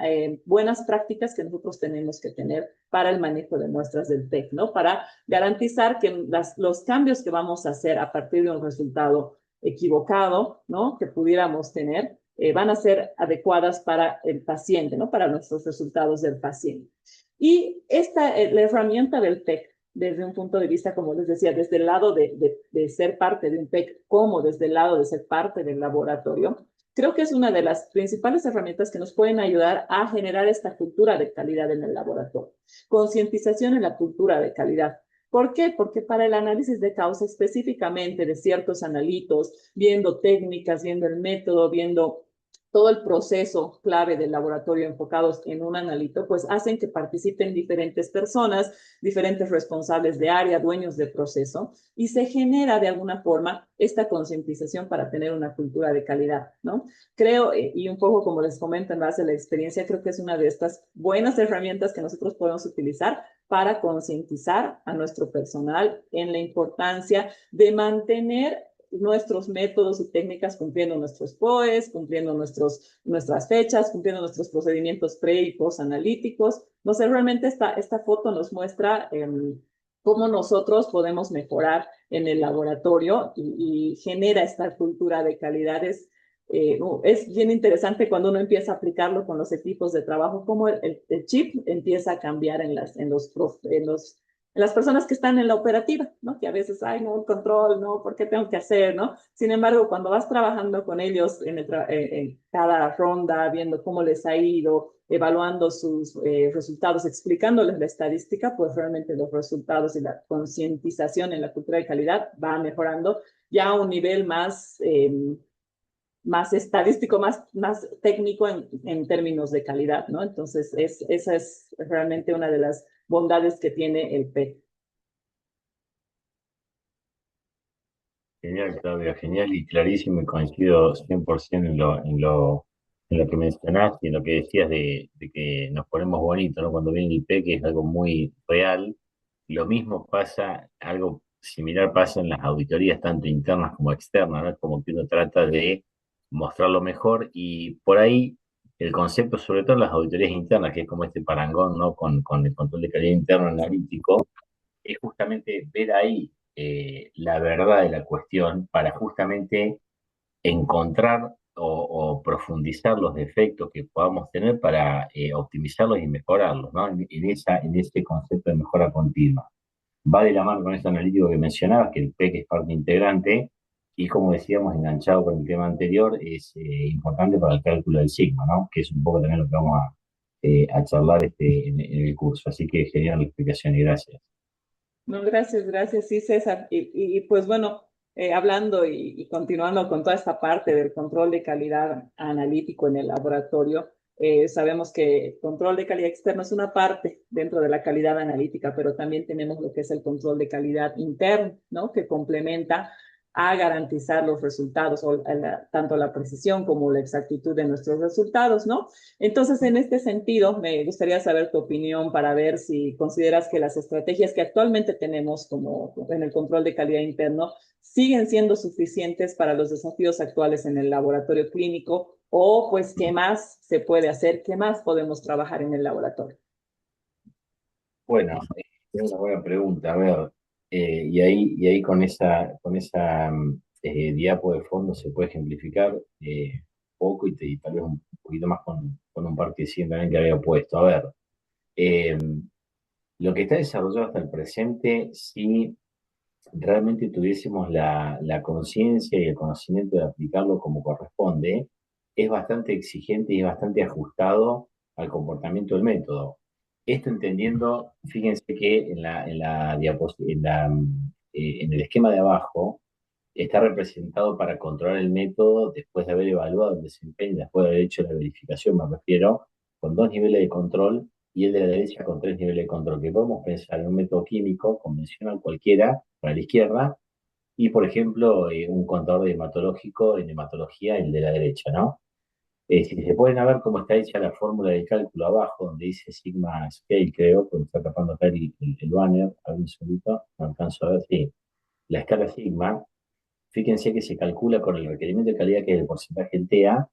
buenas prácticas que nosotros tenemos que tener para el manejo de muestras del PET, ¿no? Para garantizar que los cambios que vamos a hacer a partir de un resultado equivocado, ¿no? Que pudiéramos tener, van a ser adecuadas para el paciente, ¿no? Para nuestros resultados del paciente. Y la herramienta del PEC, desde un punto de vista, como les decía, desde el lado de ser parte de un PEC, como desde el lado de ser parte del laboratorio, creo que es una de las principales herramientas que nos pueden ayudar a generar esta cultura de calidad en el laboratorio. Concientización en la cultura de calidad. ¿Por qué? Porque para el análisis de causa específicamente de ciertos analitos, viendo técnicas, viendo el método, viendo todo el proceso clave del laboratorio enfocados en un analito, pues hacen que participen diferentes personas, diferentes responsables de área, dueños de proceso, y se genera de alguna forma esta concientización para tener una cultura de calidad, ¿no? Creo, y un poco como les comento en base a la experiencia, creo que es una de estas buenas herramientas que nosotros podemos utilizar para concientizar a nuestro personal en la importancia de mantener nuestros métodos y técnicas cumpliendo nuestros POEs, cumpliendo nuestras fechas, cumpliendo nuestros procedimientos pre y post analíticos. No sé, realmente esta foto nos muestra cómo nosotros podemos mejorar en el laboratorio y genera esta cultura de calidades. Es bien interesante cuando uno empieza a aplicarlo con los equipos de trabajo, cómo el chip empieza a cambiar en las personas que están en la operativa, ¿no? Que a veces, ay, no, el control, no, ¿por qué tengo que hacer, no? Sin embargo, cuando vas trabajando con ellos en cada ronda, viendo cómo les ha ido, evaluando sus resultados, explicándoles la estadística, pues realmente los resultados y la concientización en la cultura de calidad va mejorando ya a un nivel más estadístico, más técnico en términos de calidad, ¿no? Entonces, esa es realmente una de las bondades que tiene el PET. Genial, Claudia, genial y clarísimo y coincido 100% en lo que mencionaste y en lo que decías de que nos ponemos bonitos, ¿no? Cuando viene el que es algo muy real. Lo mismo pasa, algo similar pasa en las auditorías, tanto internas como externas, ¿no? Como que uno trata de mostrarlo mejor y por ahí el concepto, sobre todo en las auditorías internas, que es como este parangón, ¿no? Con el control de calidad interno analítico es justamente ver ahí la verdad de la cuestión para justamente encontrar o profundizar los defectos que podamos tener para optimizarlos y mejorarlos, ¿no? En ese concepto de mejora continua. Va de la mano con ese analítico que mencionabas, que el PEC es parte integrante, y como decíamos, enganchado con el tema anterior, es importante para el cálculo del sigma, ¿no? Que es un poco también lo que vamos a charlar en el curso. Así que genial la explicación y gracias. No, gracias, sí, César. Y pues bueno, hablando y continuando con toda esta parte del control de calidad analítico en el laboratorio, sabemos que el control de calidad externo es una parte dentro de la calidad analítica, pero también tenemos lo que es el control de calidad interno, ¿no? Que complementa a garantizar los resultados, o tanto la precisión como la exactitud de nuestros resultados, ¿no? Entonces, en este sentido, me gustaría saber tu opinión para ver si consideras que las estrategias que actualmente tenemos como en el control de calidad interno siguen siendo suficientes para los desafíos actuales en el laboratorio clínico o pues qué más se puede hacer, qué más podemos trabajar en el laboratorio. Bueno, es una buena pregunta. A ver, y ahí con esa diapo de fondo se puede ejemplificar poco y tal vez un poquito más con un par que sí también que había puesto. A ver, eh, lo que está desarrollado hasta el presente, si realmente tuviésemos la conciencia y el conocimiento de aplicarlo como corresponde, es bastante exigente y es bastante ajustado al comportamiento del método. Esto entendiendo, fíjense que en el esquema de abajo está representado para controlar el método después de haber evaluado el desempeño, después de haber hecho la verificación, me refiero, con dos niveles de control y el de la derecha con tres niveles de control, que podemos pensar en un método químico convencional cualquiera para la izquierda y, por ejemplo, un contador de hematológico en hematología, el de la derecha, ¿no? Si se pueden ver cómo está hecha la fórmula de cálculo abajo, donde dice sigma scale, creo, porque me está tapando acá el banner, a ver un segundito, no alcanzo a ver, sí, la escala sigma. Fíjense que se calcula con el requerimiento de calidad, que es el porcentaje del TA,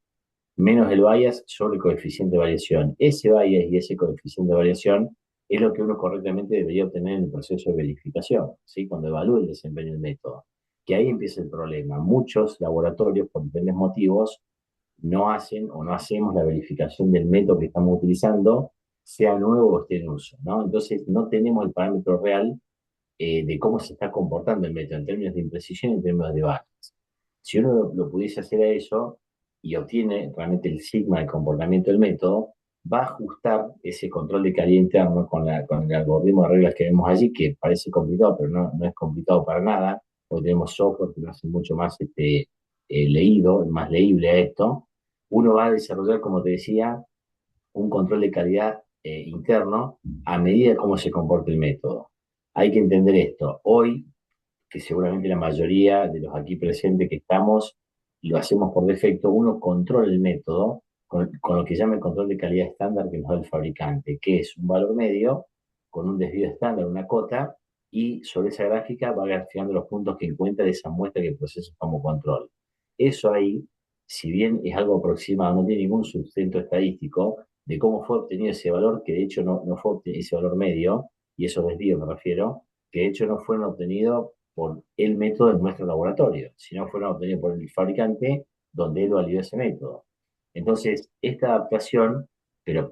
menos el bias sobre el coeficiente de variación. Ese bias y ese coeficiente de variación es lo que uno correctamente debería obtener en el proceso de verificación, ¿sí? Cuando evalúe el desempeño del método. Que ahí empieza el problema. Muchos laboratorios, por diferentes motivos, no hacen o no hacemos la verificación del método que estamos utilizando, sea nuevo o esté en uso, ¿no? Entonces no tenemos el parámetro real de cómo se está comportando el método en términos de imprecisión y en términos de bias. Si uno lo pudiese hacer a eso y obtiene realmente el sigma del comportamiento del método, va a ajustar ese control de calidad interno con el algoritmo de reglas que vemos allí, que parece complicado, pero no es complicado para nada, porque tenemos software que lo hace mucho más leído, más leíble a esto. Uno va a desarrollar, como te decía, un control de calidad interno a medida de cómo se comporta el método. Hay que entender esto. Hoy, que seguramente la mayoría de los aquí presentes que estamos, lo hacemos por defecto, uno controla el método con lo que llama el control de calidad estándar que nos da el fabricante, que es un valor medio con un desvío estándar, una cota, y sobre esa gráfica va graficando los puntos que encuentra de esa muestra que procesa como control. Eso ahí, si bien es algo aproximado, no tiene ningún sustento estadístico de cómo fue obtenido ese valor, que de hecho no fue obtenido ese valor medio, y esos desvíos me refiero, que de hecho no fueron obtenidos por el método en nuestro laboratorio, sino fueron obtenidos por el fabricante donde él validó ese método. Entonces, esta adaptación, pero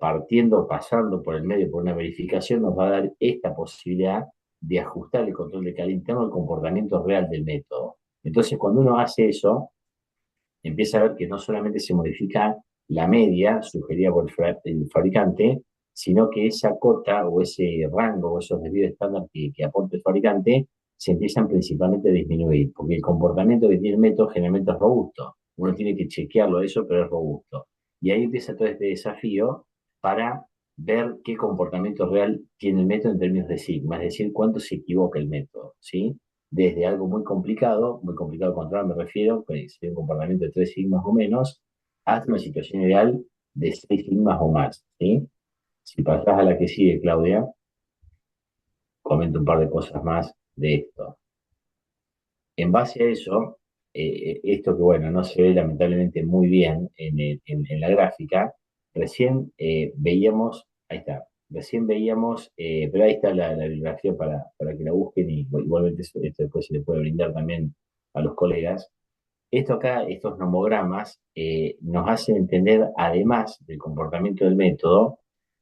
pasando por el medio por una verificación, nos va a dar esta posibilidad de ajustar el control de calidad interno al comportamiento real del método. Entonces, cuando uno hace eso, empieza a ver que no solamente se modifica la media sugerida por el fabricante, sino que esa cota o ese rango o esos desvíos estándar que aporta el fabricante se empiezan principalmente a disminuir, porque el comportamiento que tiene el método generalmente es robusto. Uno tiene que chequearlo eso, pero es robusto. Y ahí empieza todo este desafío para ver qué comportamiento real tiene el método en términos de sigma, es decir, cuánto se equivoca el método, ¿sí? Desde algo muy complicado de controlar, me refiero, que sería un comportamiento de 3 sigmas o menos, hasta una situación ideal de 6 sigmas o más, ¿sí? Si pasás a la que sigue, Claudia, comento un par de cosas más de esto. En base a eso, esto que bueno, no se ve lamentablemente muy bien en la gráfica, recién veíamos, ahí está, recién veíamos, pero ahí está la bibliografía para que la busquen y igualmente esto después se le puede brindar también a los colegas. Esto acá, estos nomogramas, nos hacen entender, además del comportamiento del método,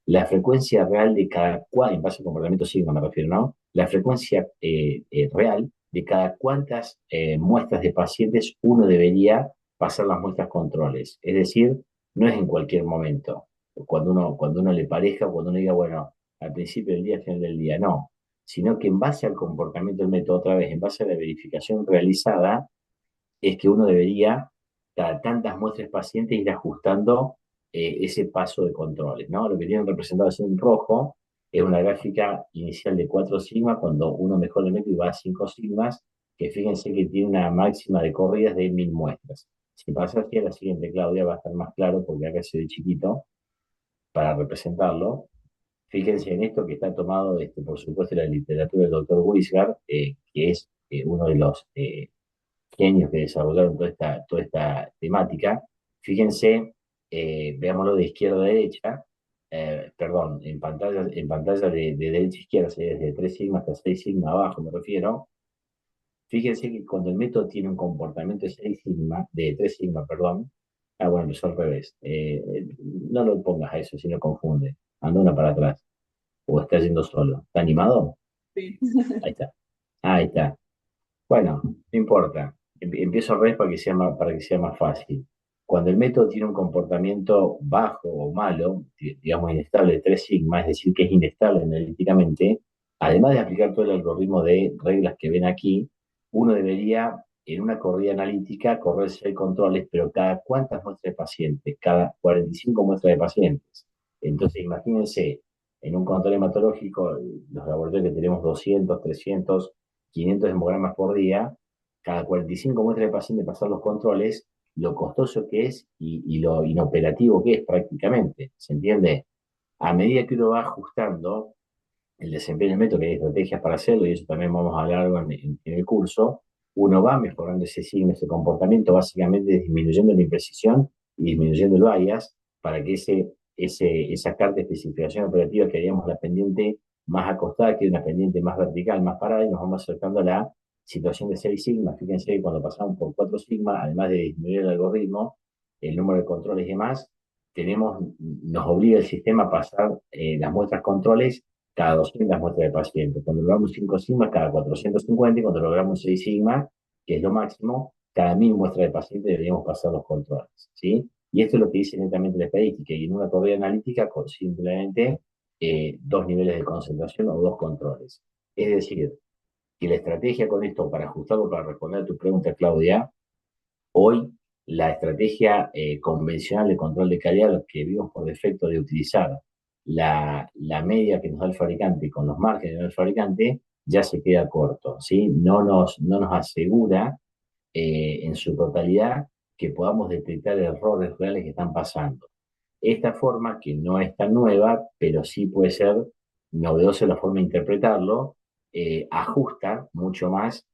la frecuencia real de cada cual, en base al comportamiento sigma me refiero, ¿no? La frecuencia real de cada cuántas muestras de pacientes uno debería pasar las muestras controles. Es decir, no es en cualquier momento, cuando uno le parezca, cuando uno diga, bueno, al principio del día, al final del día, no, sino que en base al comportamiento del método, otra vez, en base a la verificación realizada, es que uno debería, cada tantas muestras pacientes, ir ajustando ese paso de controles, ¿no? Lo que tienen representado así en rojo es una gráfica inicial de 4 sigmas, cuando uno mejora el método y va a 5 sigmas, que fíjense que tiene una máxima de corridas de 1000 muestras. Si pasa aquí a la siguiente, Claudia, va a estar más claro, porque acá se ve chiquito, para representarlo. Fíjense en esto que está tomado, por supuesto, de la literatura del doctor Wisgar, que es uno de los genios que desarrollaron toda esta temática. Fíjense, veámoslo de izquierda a derecha, perdón, en pantalla de derecha a izquierda, sería desde 3 sigma hasta 6 sigma abajo, me refiero. Fíjense que cuando el método tiene un comportamiento de 6 sigma, de 3 sigma, perdón, bueno, empezó al revés. No lo pongas a eso, si no confunde. Anda una para atrás. O está yendo solo. ¿Está animado? Sí. Ahí está. Ahí está. Bueno, no importa. Empiezo al revés para que sea más fácil. Cuando el método tiene un comportamiento bajo o malo, digamos inestable de 3 sigma, es decir, que es inestable analíticamente, además de aplicar todo el algoritmo de reglas que ven aquí, uno debería, en una corrida analítica, correr 6 controles, pero cada cuántas muestras de pacientes, cada 45 muestras de pacientes. Entonces, imagínense, en un control hematológico, los laboratorios que tenemos 200, 300, 500 hemogramas por día, cada 45 muestras de paciente pasar los controles, lo costoso que es y lo inoperativo que es prácticamente. ¿Se entiende? A medida que uno va ajustando el desempeño del método, que hay estrategias para hacerlo, y eso también vamos a hablar en el curso, uno va mejorando ese signo, ese comportamiento, básicamente disminuyendo la imprecisión y disminuyendo el bias para que esa carta de especificación operativa que haríamos la pendiente más acostada, que es una pendiente más vertical, más parada, y nos vamos acercando a la situación de 6 sigma. Fíjense que cuando pasamos por 4 sigma, además de disminuir el algoritmo, el número de controles y demás, nos obliga el sistema a pasar las muestras controles cada 200 muestras de paciente. Cuando logramos 5 sigma, cada 450, y cuando logramos 6 sigma, que es lo máximo, cada 1000 muestras de paciente deberíamos pasar los controles, ¿sí? Y esto es lo que dice netamente la estadística, y en una corrida analítica con simplemente 2 niveles de concentración o 2 controles. Es decir, que la estrategia con esto, para ajustarlo, para responder a tu pregunta, Claudia, hoy la estrategia convencional de control de calidad, lo que vimos por defecto de utilizar la media que nos da el fabricante con los márgenes del fabricante, ya se queda corto, ¿sí? No nos asegura en su totalidad que podamos detectar errores reales que están pasando. Esta forma, que no es tan nueva, pero sí puede ser novedosa la forma de interpretarlo, ajusta mucho más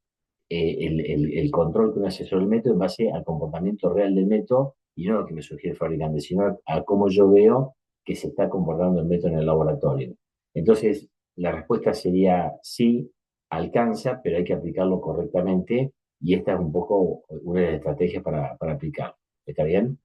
el control que uno hace sobre el método en base al comportamiento real del método y no lo que me sugiere el fabricante, sino a cómo yo veo que se está comportando el método en el laboratorio. Entonces, la respuesta sería sí, alcanza, pero hay que aplicarlo correctamente y esta es un poco una de las estrategias para aplicarlo. ¿Está bien?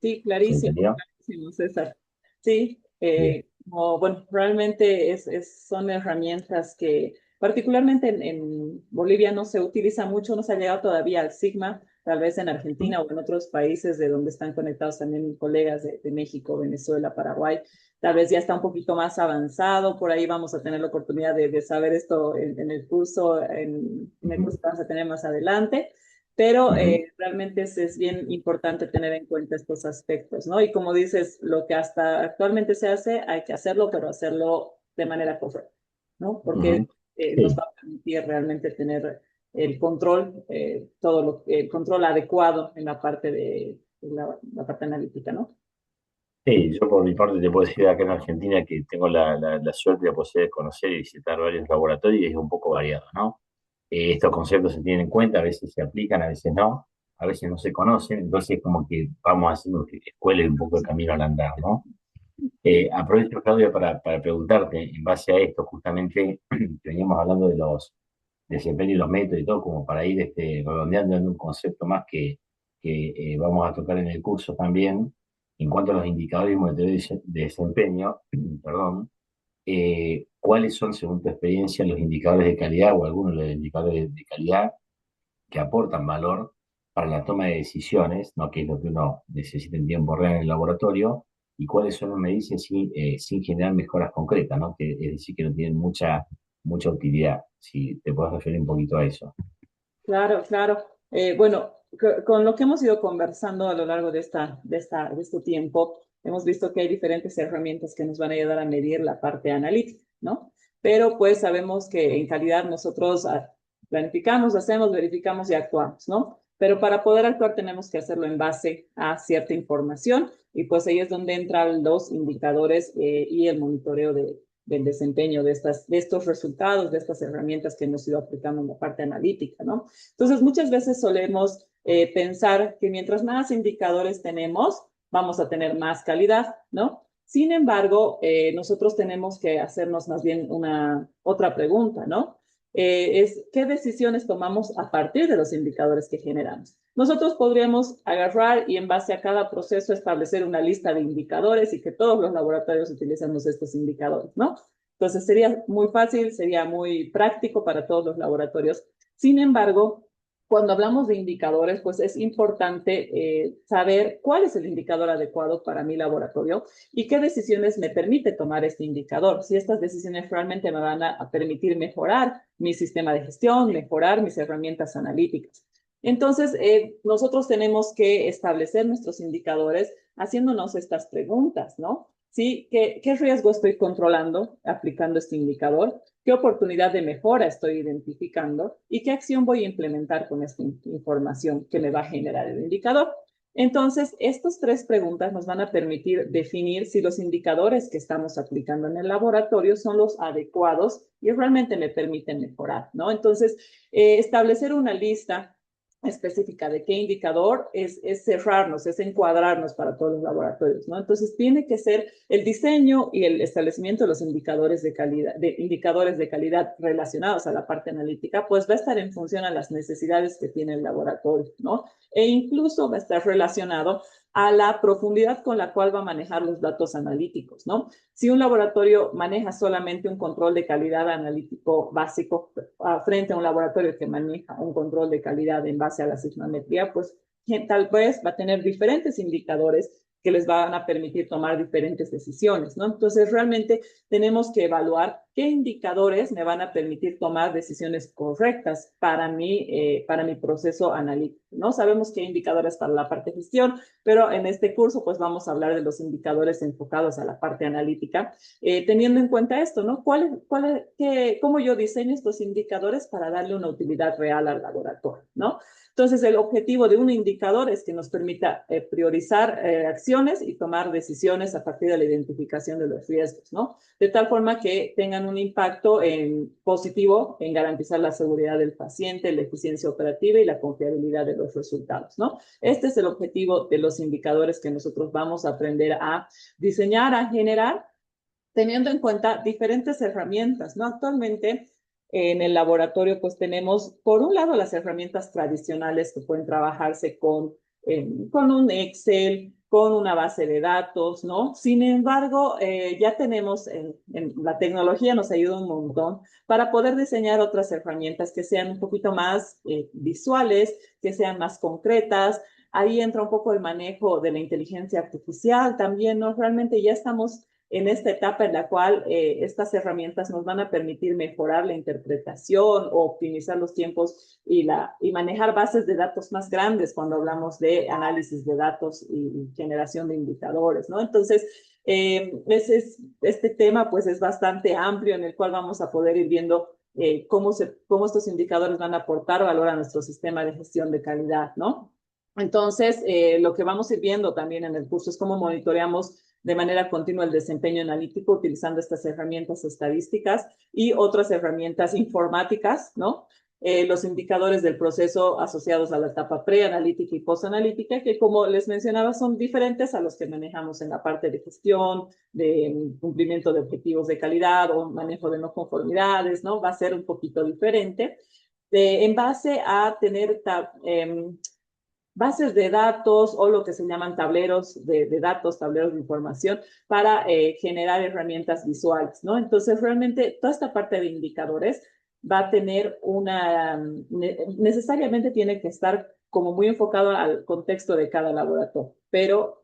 Sí, ¿Se clarísimo, entendió? clarísimo, César. Sí, Bien. bueno, realmente son herramientas que particularmente en Bolivia no se utiliza mucho, no se ha llegado todavía al Sigma, tal vez en Argentina o en otros países de donde están conectados también colegas de México, Venezuela, Paraguay, tal vez ya está un poquito más avanzado, por ahí vamos a tener la oportunidad de saber esto en el curso, en el Ujú, curso que vamos a tener más adelante. Pero ujú. realmente es bien importante tener en cuenta estos aspectos, ¿no? Y como dices, lo que hasta actualmente se hace, hay que hacerlo, pero hacerlo de manera correcta, ¿no? Porque Ujú. nos Sí, va a permitir realmente tener el control, el control adecuado en la parte la parte analítica, ¿no? sí, yo por mi parte te puedo decir acá en Argentina que tengo la suerte de poder conocer y visitar varios laboratorios y es un poco variado, ¿no? Estos conceptos se tienen en cuenta, a veces se aplican, a veces no, a veces no se conocen, entonces como que vamos haciendo escuela y un poco de camino al andar, ¿no? Aprovecho, Claudia, para preguntarte, en base a esto, justamente, que veníamos hablando de los desempeños y los métodos y todo, como para ir redondeando en un concepto más que vamos a tocar en el curso también, en cuanto a los indicadores y monitoreos de desempeño, perdón, ¿cuáles son, según tu experiencia, los indicadores de calidad o algunos de los indicadores de calidad que aportan valor para la toma de decisiones, ¿no? Que es lo que uno necesita en tiempo real en el laboratorio, y cuáles son las medidas sin generar mejoras concretas, ¿no? Que, es decir, que no tienen mucha utilidad, si te puedes referir un poquito a eso. Claro, claro. Bueno, con lo que hemos ido conversando a lo largo de este tiempo, hemos visto que hay diferentes herramientas que nos van a ayudar a medir la parte analítica, ¿no? Pero pues sabemos que en calidad nosotros planificamos, hacemos, verificamos y actuamos, ¿no? Pero para poder actuar tenemos que hacerlo en base a cierta información y pues ahí es donde entran los indicadores y el monitoreo del desempeño de estos resultados, de estas herramientas que hemos ido aplicando en la parte analítica, ¿no? Entonces, muchas veces solemos pensar que mientras más indicadores tenemos, vamos a tener más calidad, ¿no? Sin embargo, nosotros tenemos que hacernos más bien una otra pregunta, ¿no? Es qué decisiones tomamos a partir de los indicadores que generamos. Nosotros podríamos agarrar y en base a cada proceso establecer una lista de indicadores y que todos los laboratorios utilicemos estos indicadores, ¿no? Entonces sería muy fácil, sería muy práctico para todos los laboratorios. Sin embargo, cuando hablamos de indicadores, pues es importante saber cuál es el indicador adecuado para mi laboratorio y qué decisiones me permite tomar este indicador. Si estas decisiones realmente me van a permitir mejorar mi sistema de gestión, mejorar mis herramientas analíticas. Entonces, nosotros tenemos que establecer nuestros indicadores haciéndonos estas preguntas, ¿no? ¿Sí? ¿Qué riesgo estoy controlando aplicando este indicador? ¿Qué oportunidad de mejora estoy identificando? ¿Y qué acción voy a implementar con esta información que me va a generar el indicador? Entonces, estas tres preguntas nos van a permitir definir si los indicadores que estamos aplicando en el laboratorio son los adecuados y realmente me permiten mejorar, ¿no? Entonces, establecer una lista específica de qué indicador es cerrarnos, es encuadrarnos para todos los laboratorios, ¿no? Entonces, tiene que ser el diseño y el establecimiento de los indicadores de calidad relacionados a la parte analítica, pues va a estar en función a las necesidades que tiene el laboratorio, ¿no? E incluso va a estar relacionado a la profundidad con la cual va a manejar los datos analíticos, ¿no? Si un laboratorio maneja solamente un control de calidad analítico básico frente a un laboratorio que maneja un control de calidad en base a la sismometría, pues tal vez va a tener diferentes indicadores que les van a permitir tomar diferentes decisiones, ¿no? Entonces, realmente tenemos que evaluar qué indicadores me van a permitir tomar decisiones correctas para mi proceso analítico, ¿no? Sabemos qué indicadores para la parte de gestión, pero en este curso, pues vamos a hablar de los indicadores enfocados a la parte analítica, teniendo en cuenta esto, ¿no? ¿Cómo yo diseño estos indicadores para darle una utilidad real al laboratorio, ¿no? Entonces, el objetivo de un indicador es que nos permita priorizar acciones y tomar decisiones a partir de la identificación de los riesgos, ¿no? De tal forma que tengan un impacto positivo en garantizar la seguridad del paciente, la eficiencia operativa y la confiabilidad de los resultados, ¿no? Este es el objetivo de los indicadores que nosotros vamos a aprender a diseñar, a generar, teniendo en cuenta diferentes herramientas, ¿no? Actualmente en el laboratorio pues tenemos, por un lado, las herramientas tradicionales que pueden trabajarse con un Excel, con una base de datos, ¿no? Sin embargo, ya tenemos, la tecnología nos ayuda un montón para poder diseñar otras herramientas que sean un poquito más visuales, que sean más concretas. Ahí entra un poco el manejo de la inteligencia artificial también, ¿no? Realmente ya estamos en esta etapa en la cual estas herramientas nos van a permitir mejorar la interpretación o optimizar los tiempos y manejar bases de datos más grandes cuando hablamos de análisis de datos y generación de indicadores, ¿no? Entonces, este tema pues es bastante amplio en el cual vamos a poder ir viendo cómo estos indicadores van a aportar valor a nuestro sistema de gestión de calidad, ¿no? Entonces, lo que vamos a ir viendo también en el curso es cómo monitoreamos de manera continua el desempeño analítico utilizando estas herramientas estadísticas y otras herramientas informáticas, ¿no? Los indicadores del proceso asociados a la etapa preanalítica y postanalítica, que como les mencionaba son diferentes a los que manejamos en la parte de gestión, de cumplimiento de objetivos de calidad o manejo de no conformidades, ¿no? Va a ser un poquito diferente. En base a tener bases de datos o lo que se llaman tableros de datos, tableros de información para generar herramientas visuales, ¿no? Entonces, realmente toda esta parte de indicadores va a tener necesariamente tiene que estar como muy enfocado al contexto de cada laboratorio, pero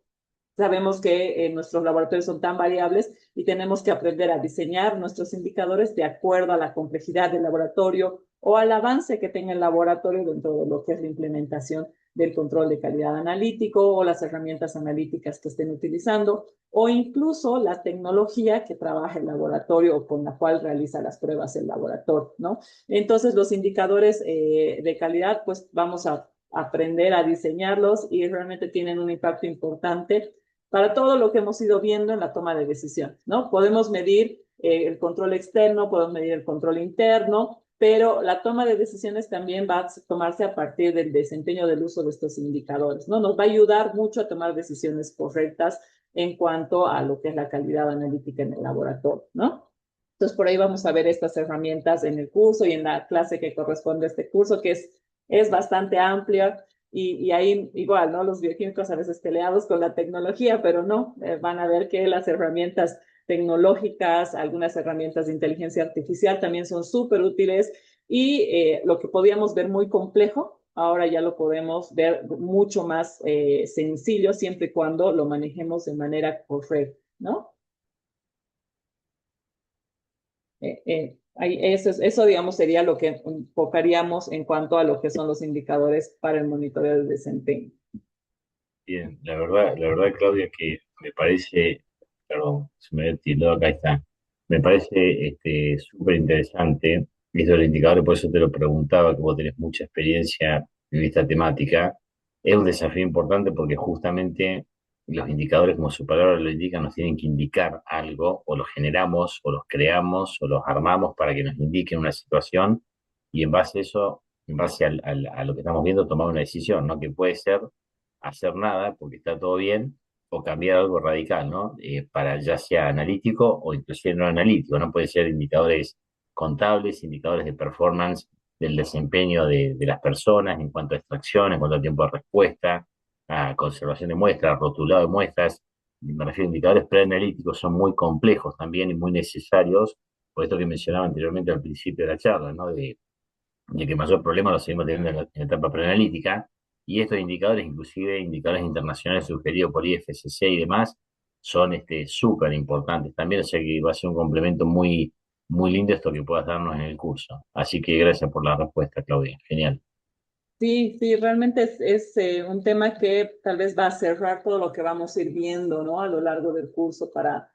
sabemos que nuestros laboratorios son tan variables y tenemos que aprender a diseñar nuestros indicadores de acuerdo a la complejidad del laboratorio o al avance que tenga el laboratorio dentro de lo que es la implementación del control de calidad analítico o las herramientas analíticas que estén utilizando o incluso la tecnología que trabaja el laboratorio o con la cual realiza las pruebas el laboratorio, ¿no? Entonces, los indicadores de calidad, pues vamos a aprender a diseñarlos y realmente tienen un impacto importante para todo lo que hemos ido viendo en la toma de decisiones, ¿no? Podemos medir el control externo, podemos medir el control interno, pero la toma de decisiones también va a tomarse a partir del desempeño del uso de estos indicadores, ¿no? Nos va a ayudar mucho a tomar decisiones correctas en cuanto a lo que es la calidad analítica en el laboratorio, ¿no? Entonces, por ahí vamos a ver estas herramientas en el curso y en la clase que corresponde a este curso, que es bastante amplia. Y ahí igual, ¿no? Los bioquímicos a veces peleados con la tecnología, pero no, van a ver que las herramientas tecnológicas, algunas herramientas de inteligencia artificial también son súper útiles y lo que podíamos ver muy complejo, ahora ya lo podemos ver mucho más sencillo siempre y cuando lo manejemos de manera correcta, ¿no? Eso, digamos, sería lo que enfocaríamos en cuanto a lo que son los indicadores para el monitoreo del desempeño. Bien, la verdad, Claudia, que me parece, perdón, se me había tildado acá está, me parece súper interesante estos indicadores, por eso te lo preguntaba, que vos tenés mucha experiencia en esta temática. Es un desafío importante porque justamente los indicadores, como su palabra lo indica, nos tienen que indicar algo, o los generamos, o los creamos, o los armamos para que nos indiquen una situación, y en base a eso, en base a lo que estamos viendo, tomar una decisión, ¿no? Que puede ser hacer nada porque está todo bien o cambiar algo radical, ¿no? Para ya sea analítico o inclusive no analítico, ¿no? Puede ser indicadores contables, indicadores de performance del desempeño de las personas en cuanto a extracción, en cuanto a tiempo de respuesta, a conservación de muestras, rotulado de muestras. Me refiero a indicadores preanalíticos, son muy complejos también y muy necesarios, por esto que mencionaba anteriormente al principio de la charla, ¿no? De que mayor problema lo seguimos teniendo en la etapa preanalítica, y estos indicadores, inclusive indicadores internacionales sugeridos por IFSC y demás, son súper importantes también, o sea que va a ser un complemento muy, muy lindo esto que puedas darnos en el curso. Así que gracias por la respuesta, Claudia. Genial. Sí, sí, realmente es un tema que tal vez va a cerrar todo lo que vamos a ir viendo, ¿no? A lo largo del curso para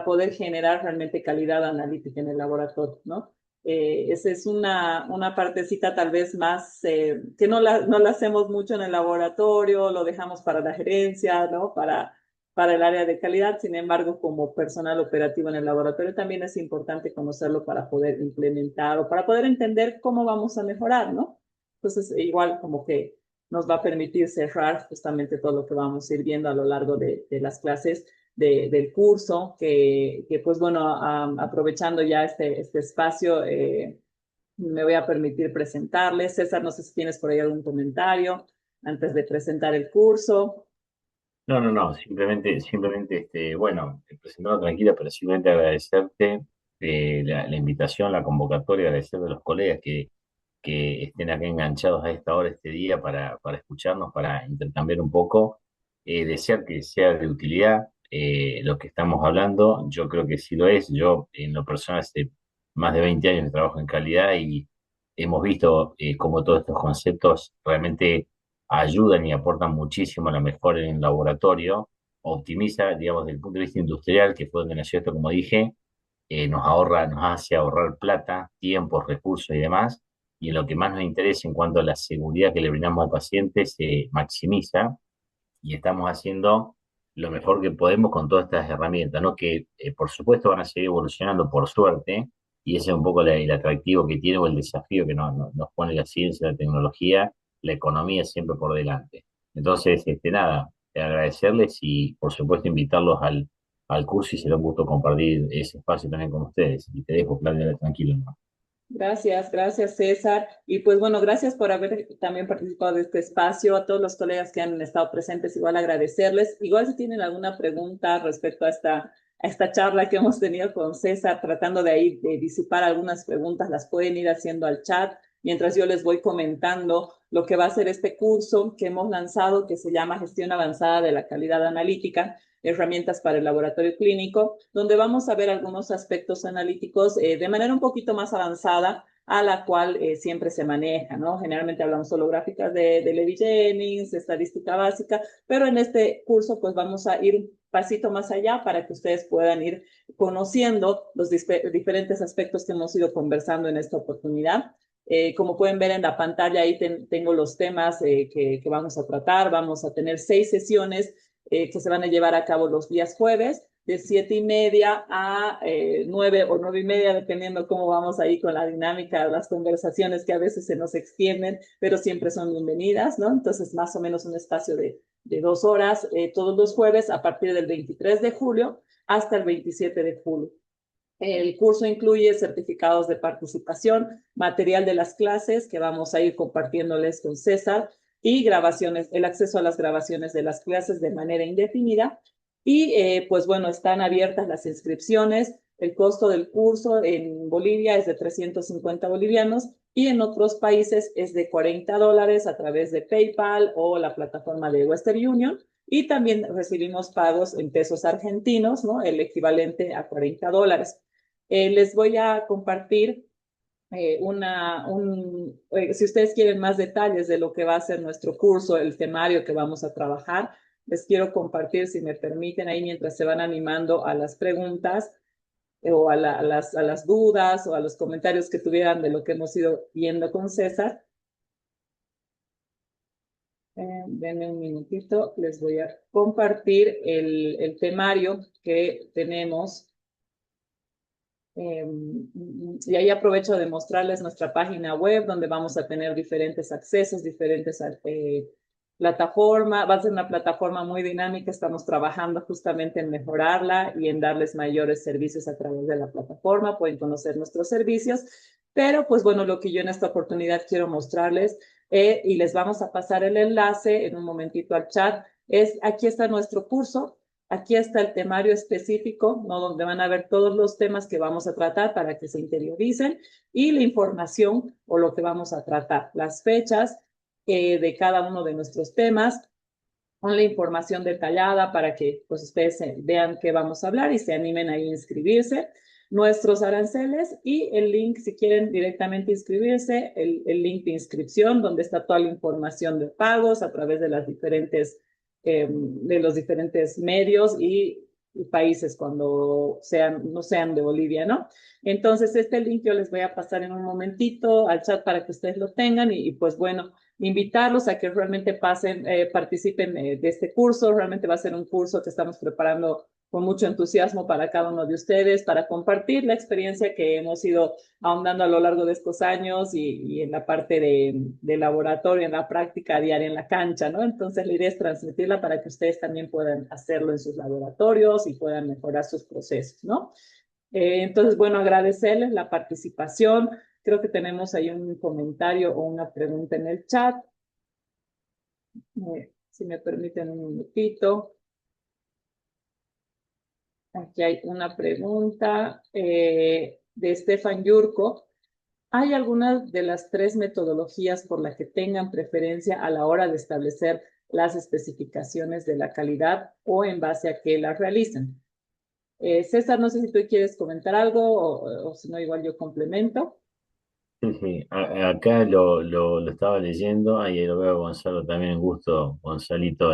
poder generar realmente calidad analítica en el laboratorio, ¿no? Esa es una partecita tal vez más que no la hacemos mucho en el laboratorio, lo dejamos para la gerencia, ¿no? Para el área de calidad. Sin embargo, como personal operativo en el laboratorio también es importante conocerlo para poder implementar o para poder entender cómo vamos a mejorar, ¿no? Entonces, igual como que nos va a permitir cerrar justamente todo lo que vamos a ir viendo a lo largo de las clases del curso, que pues bueno, aprovechando ya este espacio, me voy a permitir presentarles. César, no sé si tienes por ahí algún comentario antes de presentar el curso. No, no, no, simplemente, bueno, presentado tranquila, pero simplemente agradecerte la invitación, la convocatoria, agradecer a los colegas que estén acá enganchados a esta hora, este día, para escucharnos, para intercambiar un poco, desear que sea de utilidad lo que estamos hablando. Yo creo que sí lo es. Yo, en lo personal, hace más de 20 años que trabajo en calidad y hemos visto cómo todos estos conceptos realmente ayudan y aportan muchísimo a la mejora en el laboratorio, optimiza, digamos, desde el punto de vista industrial, que fue donde nació esto, como dije, nos hace ahorrar plata, tiempo, recursos y demás, y en lo que más nos interesa en cuanto a la seguridad que le brindamos al paciente se maximiza, y estamos haciendo lo mejor que podemos con todas estas herramientas, ¿no? Que por supuesto van a seguir evolucionando por suerte, y ese es un poco el atractivo que tiene o el desafío que nos pone la ciencia, la tecnología, la economía siempre por delante. Entonces, nada, agradecerles y por supuesto invitarlos al curso, y será un gusto compartir ese espacio también con ustedes. Y te dejo, Claudia, tranquilo, ¿no? Gracias César. Y pues bueno, gracias por haber también participado de este espacio. A todos los colegas que han estado presentes, igual agradecerles. Igual si tienen alguna pregunta respecto a esta charla que hemos tenido con César, tratando de ahí de disipar algunas preguntas, las pueden ir haciendo al chat mientras yo les voy comentando lo que va a ser este curso que hemos lanzado, que se llama Gestión Avanzada de la Calidad Analítica, herramientas para el laboratorio clínico, donde vamos a ver algunos aspectos analíticos de manera un poquito más avanzada a la cual siempre se maneja, ¿no? Generalmente hablamos solo gráficas de Levi-Jennings, estadística básica, pero en este curso pues vamos a ir un pasito más allá para que ustedes puedan ir conociendo los diferentes aspectos que hemos ido conversando en esta oportunidad. Como pueden ver en la pantalla, ahí tengo los temas que vamos a tratar. Vamos a tener 6 sesiones que se van a llevar a cabo los días jueves. de 7:30 a 9 o 9:30, dependiendo cómo vamos ahí con la dinámica, las conversaciones que a veces se nos extienden, pero siempre son bienvenidas, ¿no? Entonces, más o menos un espacio de 2 horas todos los jueves a partir del 23 de julio hasta el 27 de julio. El curso incluye certificados de participación, material de las clases que vamos a ir compartiéndoles con César y grabaciones, el acceso a las grabaciones de las clases de manera indefinida. Y pues bueno, están abiertas las inscripciones. El costo del curso en Bolivia es de 350 bolivianos y en otros países es de $40 a través de PayPal o la plataforma de Western Union. Y también recibimos pagos en pesos argentinos, ¿no? El equivalente a $40. Les voy a compartir si ustedes quieren más detalles de lo que va a ser nuestro curso, el temario que vamos a trabajar, les quiero compartir, si me permiten, ahí mientras se van animando a las preguntas o a las dudas o a los comentarios que tuvieran de lo que hemos ido viendo con César. Denme un minutito, les voy a compartir el temario que tenemos. Y ahí aprovecho de mostrarles nuestra página web donde vamos a tener diferentes accesos, diferentes plataformas. Va a ser una plataforma muy dinámica. Estamos trabajando justamente en mejorarla y en darles mayores servicios a través de la plataforma. Pueden conocer nuestros servicios. Pero pues bueno, lo que yo en esta oportunidad quiero mostrarles y les vamos a pasar el enlace en un momentito al chat, aquí está nuestro curso. Aquí está el temario específico, ¿no? Donde van a ver todos los temas que vamos a tratar para que se interioricen y la información o lo que vamos a tratar, las fechas de cada uno de nuestros temas, con la información detallada para que pues, ustedes vean qué vamos a hablar y se animen a inscribirse. Nuestros aranceles y el link, si quieren directamente inscribirse, el link de inscripción, donde está toda la información de pagos a través de los diferentes medios y países cuando no sean de Bolivia, ¿no? Entonces, este link yo les voy a pasar en un momentito al chat para que ustedes lo tengan y pues bueno, invitarlos a que realmente participen de este curso. Realmente va a ser un curso que estamos preparando con mucho entusiasmo para cada uno de ustedes, para compartir la experiencia que hemos ido ahondando a lo largo de estos años y en la parte de laboratorio, en la práctica diaria en la cancha, ¿no? Entonces la idea es transmitirla para que ustedes también puedan hacerlo en sus laboratorios y puedan mejorar sus procesos, ¿no? Entonces, bueno, agradecerles la participación. Creo que tenemos ahí un comentario o una pregunta en el chat. Si me permiten un minutito. Aquí hay una pregunta de Stefan Yurko. ¿Hay algunas de las 3 metodologías por las que tengan preferencia a la hora de establecer las especificaciones de la calidad o en base a qué las realizan? César, no sé si tú quieres comentar algo o si no, igual yo complemento. Sí, sí. Acá lo estaba leyendo, ahí lo veo a Gonzalo también, un gusto, Gonzalito,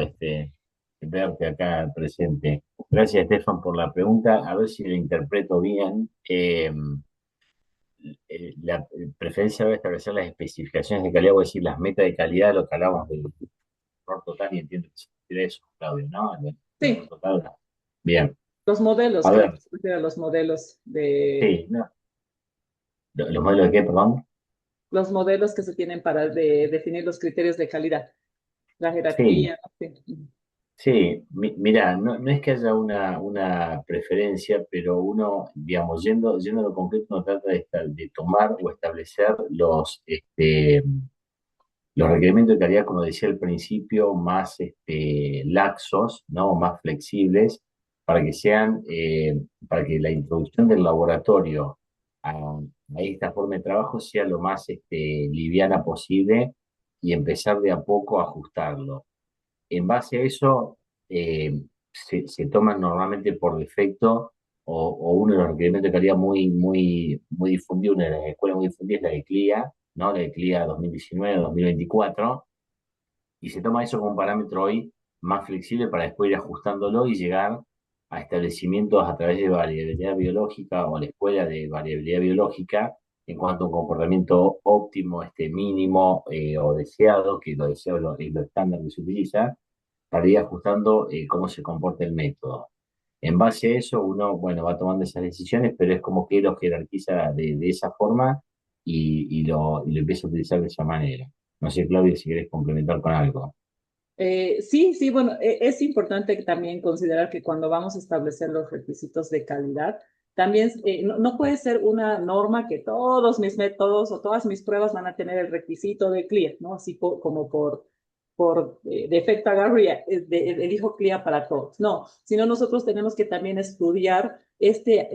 verte acá presente. Gracias, Estefan, por la pregunta. A ver si lo interpreto bien. La preferencia debe establecer las especificaciones de calidad, o decir, las metas de calidad, lo que hablamos del error total, y entiendo que se refiere a eso, Claudio, ¿no? El error Sí, total. Bien. los modelos, A creo ver, que se refiere a los modelos de sí, no. ¿Los modelos de qué, perdón? los modelos que se tienen para definir los criterios de calidad, la Sí. jerarquía, ¿no? Sí. Sí, mira, no es que haya una preferencia, pero uno, digamos, yendo a lo concreto, uno trata de tomar o establecer los requerimientos de calidad, como decía al principio, más laxos, ¿no? Más flexibles, para que para que la introducción del laboratorio a esta forma de trabajo sea lo más liviana posible y empezar de a poco a ajustarlo. En base a eso, se toman normalmente por defecto, o uno de los requerimientos de calidad muy difundido, una de las escuelas muy difundidas es la de CLIA, ¿no? La de CLIA 2019-2024, y se toma eso como parámetro hoy más flexible para después ir ajustándolo y llegar a establecimientos a través de variabilidad biológica o la escuela de variabilidad biológica en cuanto a un comportamiento óptimo, mínimo o deseado, que lo deseado es lo estándar que se utiliza, para ir ajustando cómo se comporta el método. En base a eso, uno, bueno, va tomando esas decisiones, pero es como que lo jerarquiza de esa forma y lo empieza a utilizar de esa manera. No sé, Claudia, si querés complementar con algo. Sí, sí, bueno, es importante también considerar que cuando vamos a establecer los requisitos de calidad, también no puede ser una norma que todos mis métodos o todas mis pruebas van a tener el requisito de CLIA, ¿no? Así como por defecto agarro y elijo CLIA para todos. No, sino nosotros tenemos que también estudiar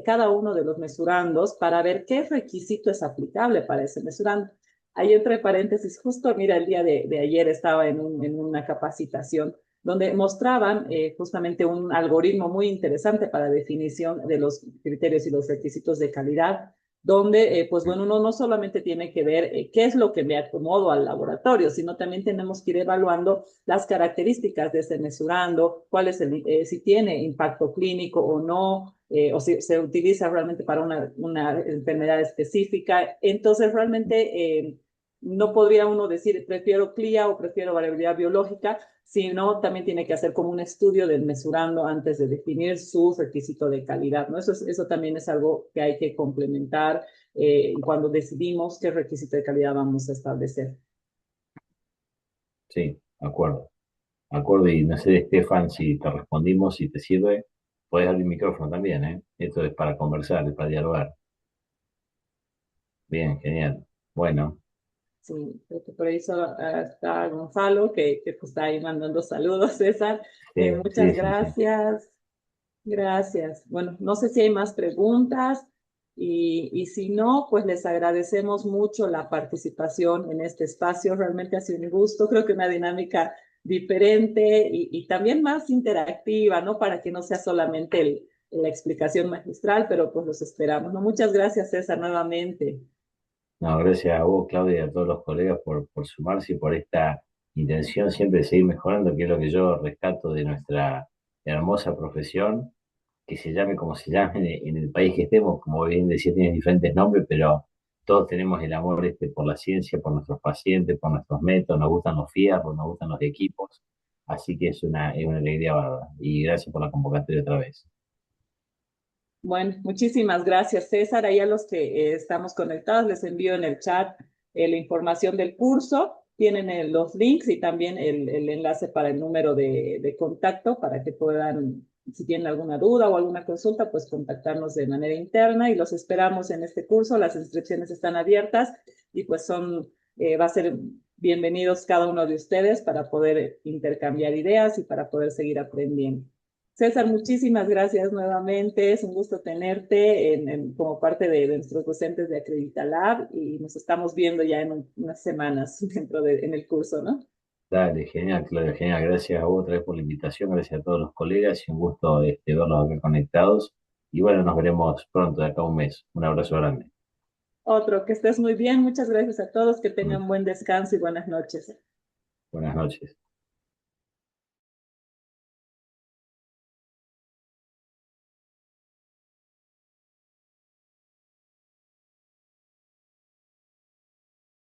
cada uno de los mesurandos para ver qué requisito es aplicable para ese mesurando. Ahí entre paréntesis, justo mira, el día de ayer estaba en una capacitación donde mostraban justamente un algoritmo muy interesante para definición de los criterios y los requisitos de calidad, donde, pues bueno, uno no solamente tiene que ver qué es lo que me acomodo al laboratorio, sino también tenemos que ir evaluando las características de ese mesurando, cuál es si tiene impacto clínico o no, o si se utiliza realmente para una enfermedad específica. Entonces, realmente no podría uno decir prefiero CLIA o prefiero variabilidad biológica, sino también tiene que hacer como un estudio del mesurando antes de definir su requisito de calidad, ¿no? Eso también es algo que hay que complementar cuando decidimos qué requisito de calidad vamos a establecer. Sí, acuerdo. Acuerdo, y no sé, Estefan, si te respondimos, si te sirve, puedes abrir el micrófono también, ¿eh? Esto es para conversar, es para dialogar. Bien, genial. Bueno, Sí, creo que por ahí está Gonzalo, que pues, está ahí mandando saludos, César. sí, Muchas sí, sí, sí. gracias. Gracias. Bueno, no sé si hay más preguntas y si no, pues les agradecemos mucho la participación en este espacio. Realmente ha sido un gusto, creo que una dinámica diferente y también más interactiva, ¿no? Para que no sea solamente la explicación magistral, pero pues los esperamos, ¿no? Muchas gracias, César, nuevamente. No, gracias a vos, Claudia, y a todos los colegas por sumarse y por esta intención siempre de seguir mejorando, que es lo que yo rescato de nuestra hermosa profesión, que se llame como se llame en el país que estemos, como bien decía, tiene diferentes nombres, pero todos tenemos el amor este por la ciencia, por nuestros pacientes, por nuestros métodos, nos gustan los fierros, nos gustan los equipos, así que es una alegría bárbara. Y gracias por la convocatoria otra vez. Bueno, muchísimas gracias, César. Ahí a los que estamos conectados les envío en el chat la información del curso. Tienen los links y también el enlace para el número de contacto para que puedan, si tienen alguna duda o alguna consulta, pues contactarnos de manera interna y los esperamos en este curso. Las inscripciones están abiertas y pues va a ser bienvenidos cada uno de ustedes para poder intercambiar ideas y para poder seguir aprendiendo. César, muchísimas gracias nuevamente. Es un gusto tenerte como parte de nuestros docentes de Acredita Lab y nos estamos viendo ya en unas semanas en el curso, ¿no? Dale, genial, Claudia, genial. Gracias a vos otra vez por la invitación, gracias a todos los colegas y un gusto verlos acá conectados. Y bueno, nos veremos pronto, de acá a un mes. Un abrazo grande. Otro, que estés muy bien. Muchas gracias a todos. Que tengan buen descanso y buenas noches. Buenas noches.